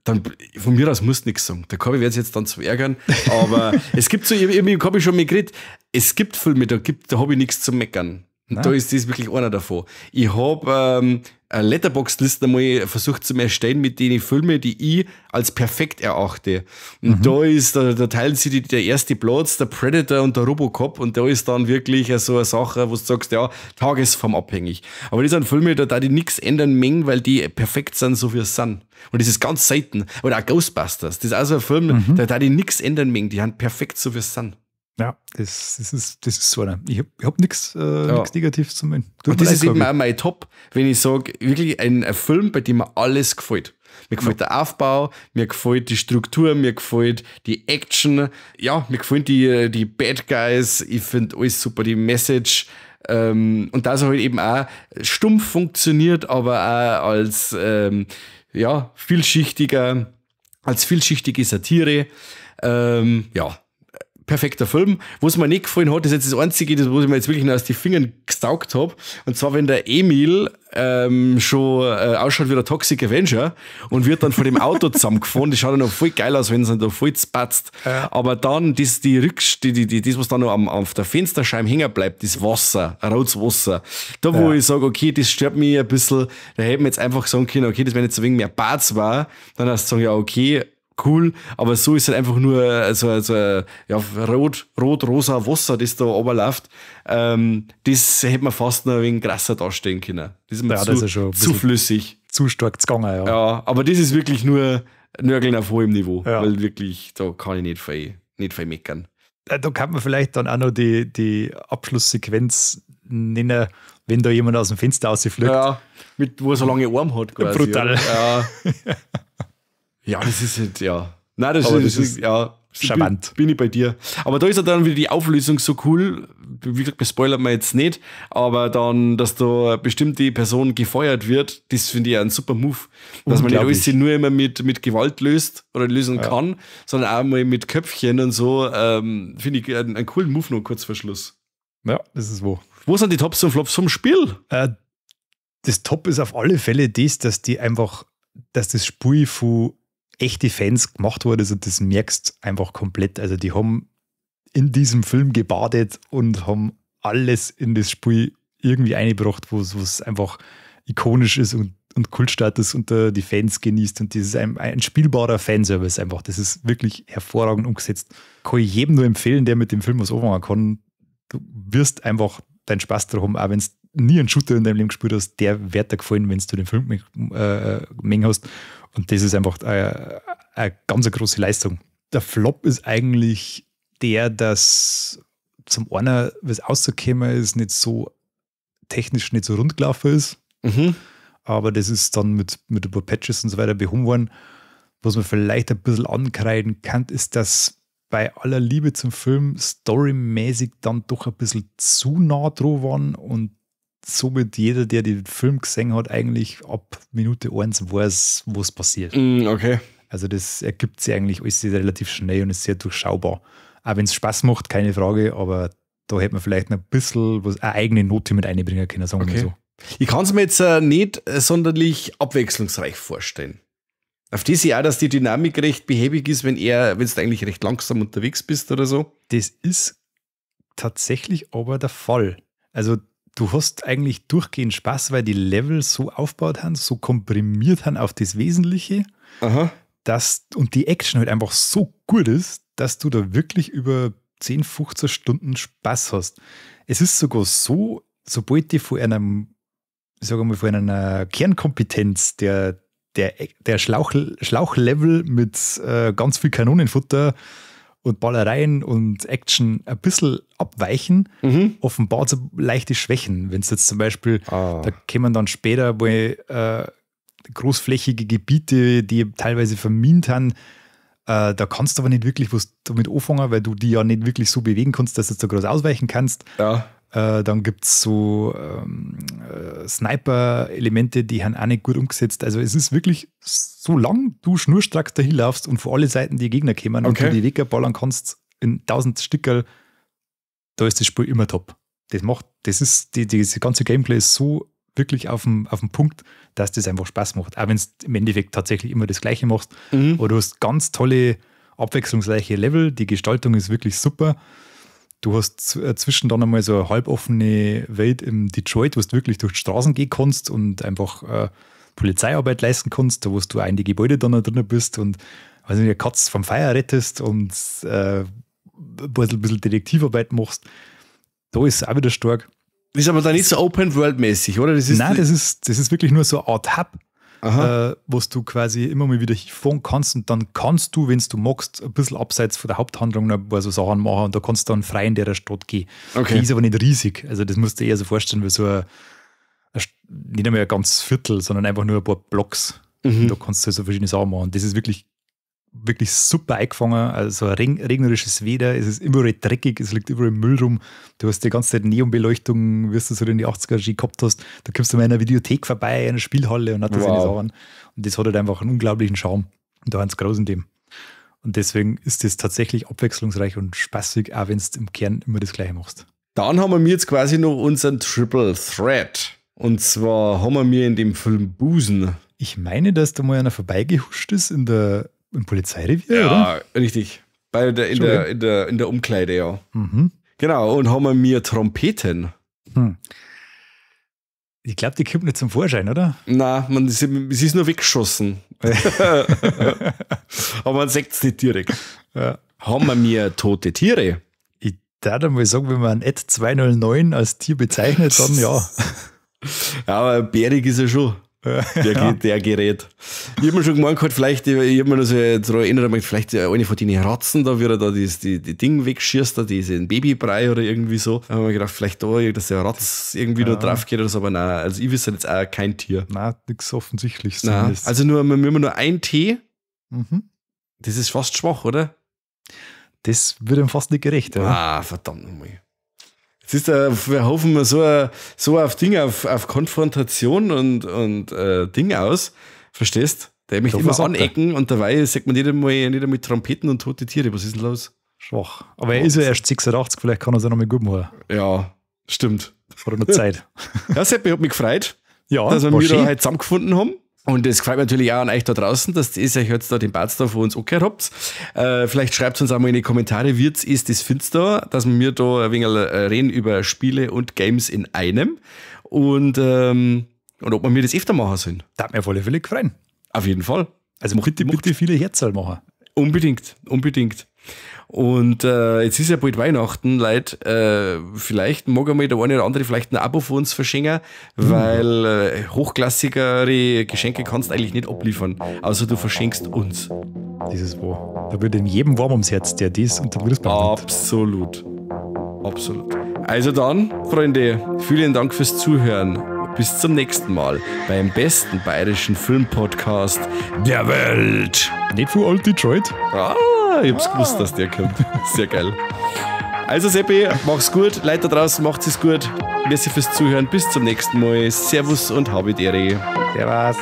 A: Dann von mir aus musst du nichts sagen. Der Corby wird sich jetzt dann zu ärgern. Aber es gibt so, ich habe schon mal geredet, es gibt Filme, da habe ich nichts zu meckern. Und
B: Nein.
A: da ist das wirklich einer davon. Ich habe eine Letterboxd-Liste einmal versucht zu erstellen mit den Filmen, die ich als perfekt erachte. Und da teilen sie der erste Platz, der Predator und der Robocop. Und da ist dann wirklich so eine Sache, wo du sagst, ja, tagesformabhängig. Aber das sind Filme, da die nichts ändern mengen, weil die perfekt sind, so wie es sind. Und das ist ganz selten. Oder auch Ghostbusters. Das ist auch so ein Film, da die nichts ändern mengen. Die sind perfekt, so wie es sind.
B: Ja, das ist so einer. Ich hab nichts Negatives zu meinen.
A: Und das ist eben auch mein Top, wenn ich sage, wirklich ein Film, bei dem mir alles gefällt. Mir gefällt der Aufbau, mir gefällt die Struktur, mir gefällt die Action, ja, mir gefällt die Bad Guys, ich finde alles super, die Message. Und dass er halt eben auch stumpf funktioniert, aber auch als vielschichtige Satire. Perfekter Film. Was mir nicht gefallen hat, ist jetzt das Einzige, was ich mir jetzt wirklich noch aus den Fingern gesaugt habe. Und zwar, wenn der Emil schon ausschaut wie der Toxic Avenger und wird dann von dem Auto zusammengefahren. Das schaut dann noch voll geil aus, wenn es dann da voll spatzt. Aber dann, das, was dann noch auf der Fensterscheibe hängen bleibt, das Wasser, rotes Wasser. Da, wo ich sage, okay, das stört mich ein bisschen. Da hätten wir jetzt einfach sagen können, okay, das wäre jetzt ein wenig mehr Barz war. Dann hast du sagen, ja, okay, cool, aber so ist halt einfach nur rot-rosa Wasser, das da runterläuft. Das hätte man fast noch ein wenig krasser darstellen können. Das ist mir
B: das ist schon
A: zu flüssig.
B: zu stark gegangen, ja.
A: Ja, aber das ist wirklich nur Nörgeln auf hohem Niveau,
B: Ja.
A: weil wirklich, da kann ich nicht viel meckern.
B: Da kann man vielleicht dann auch noch die Abschlusssequenz nennen, wenn da jemand aus dem Fenster rausfliegt.
A: Ja, wo er so lange Arm hat quasi.
B: Brutal.
A: Ja. Ja, das ist halt, ja. Nein, das
B: Aber
A: ist,
B: das ist
A: ja.
B: charmant.
A: Bin ich bei dir. Aber da ist ja dann wieder die Auflösung so cool. Wie gesagt, wir spoilern wir jetzt nicht. Aber dann, dass da bestimmte Person gefeuert wird, das finde ich einen super Move. Dass man nicht alles nur immer mit Gewalt löst oder lösen kann, sondern auch mal mit Köpfchen und so. Finde ich einen coolen Move noch kurz vor Schluss.
B: Ja, das ist wo.
A: Wo sind die Tops und Flops vom Spiel?
B: Das Top ist auf alle Fälle das, dass das Spiel von echte Fans gemacht wurde und das merkst einfach komplett. Also die haben in diesem Film gebadet und haben alles in das Spiel irgendwie eingebracht, wo es einfach ikonisch ist und Kultstatus unter die Fans genießt und das ist ein spielbarer Fanservice einfach. Das ist wirklich hervorragend umgesetzt. Kann ich jedem nur empfehlen, der mit dem Film was anfangen kann. Du wirst einfach deinen Spaß darum, auch wenn du nie einen Shooter in deinem Leben gespielt hast, der wird dir gefallen, wenn du den Film mengen hast. Und das ist einfach eine ganz große Leistung. Der Flop ist eigentlich der, dass zum einen, wie es rausgekommen ist, nicht so technisch nicht so rund gelaufen ist. Aber das ist dann mit ein paar Patches und so weiter behoben worden. Was man vielleicht ein bisschen ankreiden kann, ist, dass bei aller Liebe zum Film storymäßig dann doch ein bisschen zu nah dran waren und somit jeder, der den Film gesehen hat, eigentlich ab Minute 1 weiß, was passiert.
A: Okay.
B: Also das ergibt sich eigentlich alles relativ schnell und ist sehr durchschaubar. Auch wenn es Spaß macht, keine Frage, aber da hätte man vielleicht noch ein bisschen eine eigene Note mit einbringen können, sagen wir so.
A: Ich kann es mir jetzt nicht sonderlich abwechslungsreich vorstellen. Auf die sehe ich auch, dass die Dynamik recht behäbig ist, wenn du eigentlich recht langsam unterwegs bist oder so.
B: Das ist tatsächlich aber der Fall. Also du hast eigentlich durchgehend Spaß, weil die Level so aufgebaut haben, so komprimiert haben auf das Wesentliche, und die Action halt einfach so gut ist, dass du da wirklich über 10, 15 Stunden Spaß hast. Es ist sogar so, sobald die von einer Kernkompetenz der Schlauchlevel mit ganz viel Kanonenfutter und Ballereien und Action ein bisschen abweichen, offenbart so leichte Schwächen. Wenn es jetzt zum Beispiel, da kommen dann später mal großflächige Gebiete, die teilweise vermint haben, da kannst du aber nicht wirklich was damit anfangen, weil du die ja nicht wirklich so bewegen kannst, dass du da groß ausweichen kannst.
A: Ja.
B: Dann gibt es so Sniper-Elemente, die haben auch nicht gut umgesetzt. Also es ist wirklich, solange du schnurstracks dahin laufst und vor alle Seiten die Gegner kommen und du die wegballern kannst in 1000 Stückerl, da ist das Spiel immer top. Dieses ganze Gameplay ist so wirklich auf dem Punkt, dass das einfach Spaß macht. Auch wenn es im Endeffekt tatsächlich immer das Gleiche machst. Aber du hast ganz tolle, abwechslungsreiche Level. Die Gestaltung ist wirklich super. Du hast zwischen dann einmal so eine halboffene Welt im Detroit, wo du wirklich durch die Straßen gehen kannst und einfach Polizeiarbeit leisten kannst, da wo du auch in die Gebäude dann drin bist und eine Katz vom Feuer rettest und ein bisschen Detektivarbeit machst. Da ist es auch wieder stark.
A: Ist aber dann nicht so Open-World-mäßig, oder?
B: Nein, das ist wirklich nur so eine Art Hub, was du quasi immer mal wieder hinfahren kannst und dann kannst du, wenn du magst, ein bisschen abseits von der Haupthandlung noch ein paar so Sachen machen und da kannst du dann frei in der Stadt gehen.
A: Okay.
B: Die ist aber nicht riesig, also das musst du eher so vorstellen wie so nicht einmal ein ganzes Viertel, sondern einfach nur ein paar Blocks. Da kannst du so verschiedene Sachen machen. Das ist wirklich super eingefangen, also regnerisches Wetter, es ist überall dreckig, es liegt überall Müll rum, du hast die ganze Zeit Neonbeleuchtung, wie du so in die 80er gehabt hast, da kommst du mal in einer Videothek vorbei, in einer Spielhalle und hat das seine Sachen und das hat halt einfach einen unglaublichen Charme und da haben sie groß in dem. Und deswegen ist das tatsächlich abwechslungsreich und spaßig, auch wenn du im Kern immer das Gleiche machst.
A: Dann haben wir jetzt quasi noch unseren Triple Threat und zwar haben wir in dem Film Busen.
B: Ich meine, dass da mal einer vorbeigehuscht ist im Polizeirevier, oder?
A: Ja, richtig. In der Umkleide, ja. Genau, und haben wir Trompeten.
B: Ich glaube, die kommt nicht zum Vorschein, oder?
A: Nein, es ist nur weggeschossen. Aber man sagt es nicht direkt.
B: Ja.
A: Haben wir tote Tiere?
B: Ich darf mal sagen, wenn man ein Ed 209 als Tier bezeichnet, dann ja.
A: Ja, aber bärig ist er schon. Der Gerät. Ich habe mir schon gemeint, vielleicht, ich habe mir noch so daran erinnert, vielleicht eine von den Ratzen, da wie er da die Ding wegschießt, da diesen Babybrei oder irgendwie so. Da haben wir gedacht, vielleicht da, dass der Ratz irgendwie noch drauf geht oder so, aber nein, also ich wüsste jetzt auch kein Tier.
B: Nein, nichts Offensichtliches.
A: Nein, also wir haben nur ein Tee. Das ist fast schwach, oder?
B: Das wird ihm fast nicht gerecht, oder?
A: Ah, verdammt nochmal. Jetzt wir hoffen wir so auf Dinge, auf Konfrontation und Dinge aus. Verstehst? Der möchte immer anecken und dabei sagt man nicht einmal mit Trompeten und tote Tiere. Was ist denn los?
B: Schwach. Aber er ist ja erst 86, vielleicht kann er es ja noch mal gut machen.
A: Ja, stimmt.
B: Oder noch Zeit.
A: Ja, Seppi, hat mich gefreut,
B: ja,
A: dass wir da heute zusammengefunden haben. Und das freut mich natürlich auch an euch da draußen, dass ihr euch jetzt da den Batstar von uns angehört habt. Vielleicht schreibt uns auch mal in die Kommentare, wie ist das findest du, dass wir da ein wenig reden über Spiele und Games in einem. Und ob wir mir das öfter machen sollen.
B: Da hat mir auf alle Fälle gefreut.
A: Auf jeden Fall.
B: Also bitte viele Herzl machen.
A: Unbedingt. Und jetzt ist ja bald Weihnachten, Leute. Vielleicht mag einmal der eine oder andere vielleicht ein Abo von uns verschenken, weil hochklassigere Geschenke kannst du eigentlich nicht abliefern, außer du verschenkst uns.
B: Das ist wahr. Da wird in jedem warm ums Herz, der das unter Gerüst bekommt.
A: Absolut. Absolut. Also dann, Freunde, vielen Dank fürs Zuhören. Bis zum nächsten Mal beim besten bayerischen Filmpodcast der Welt.
B: Nicht für Old Detroit.
A: Ich hab's gewusst, dass der kommt. Sehr geil. Also Seppi, mach's gut. Leute da draußen, macht's es gut. Merci fürs Zuhören. Bis zum nächsten Mal. Servus und habe die Ehre.
B: Servus.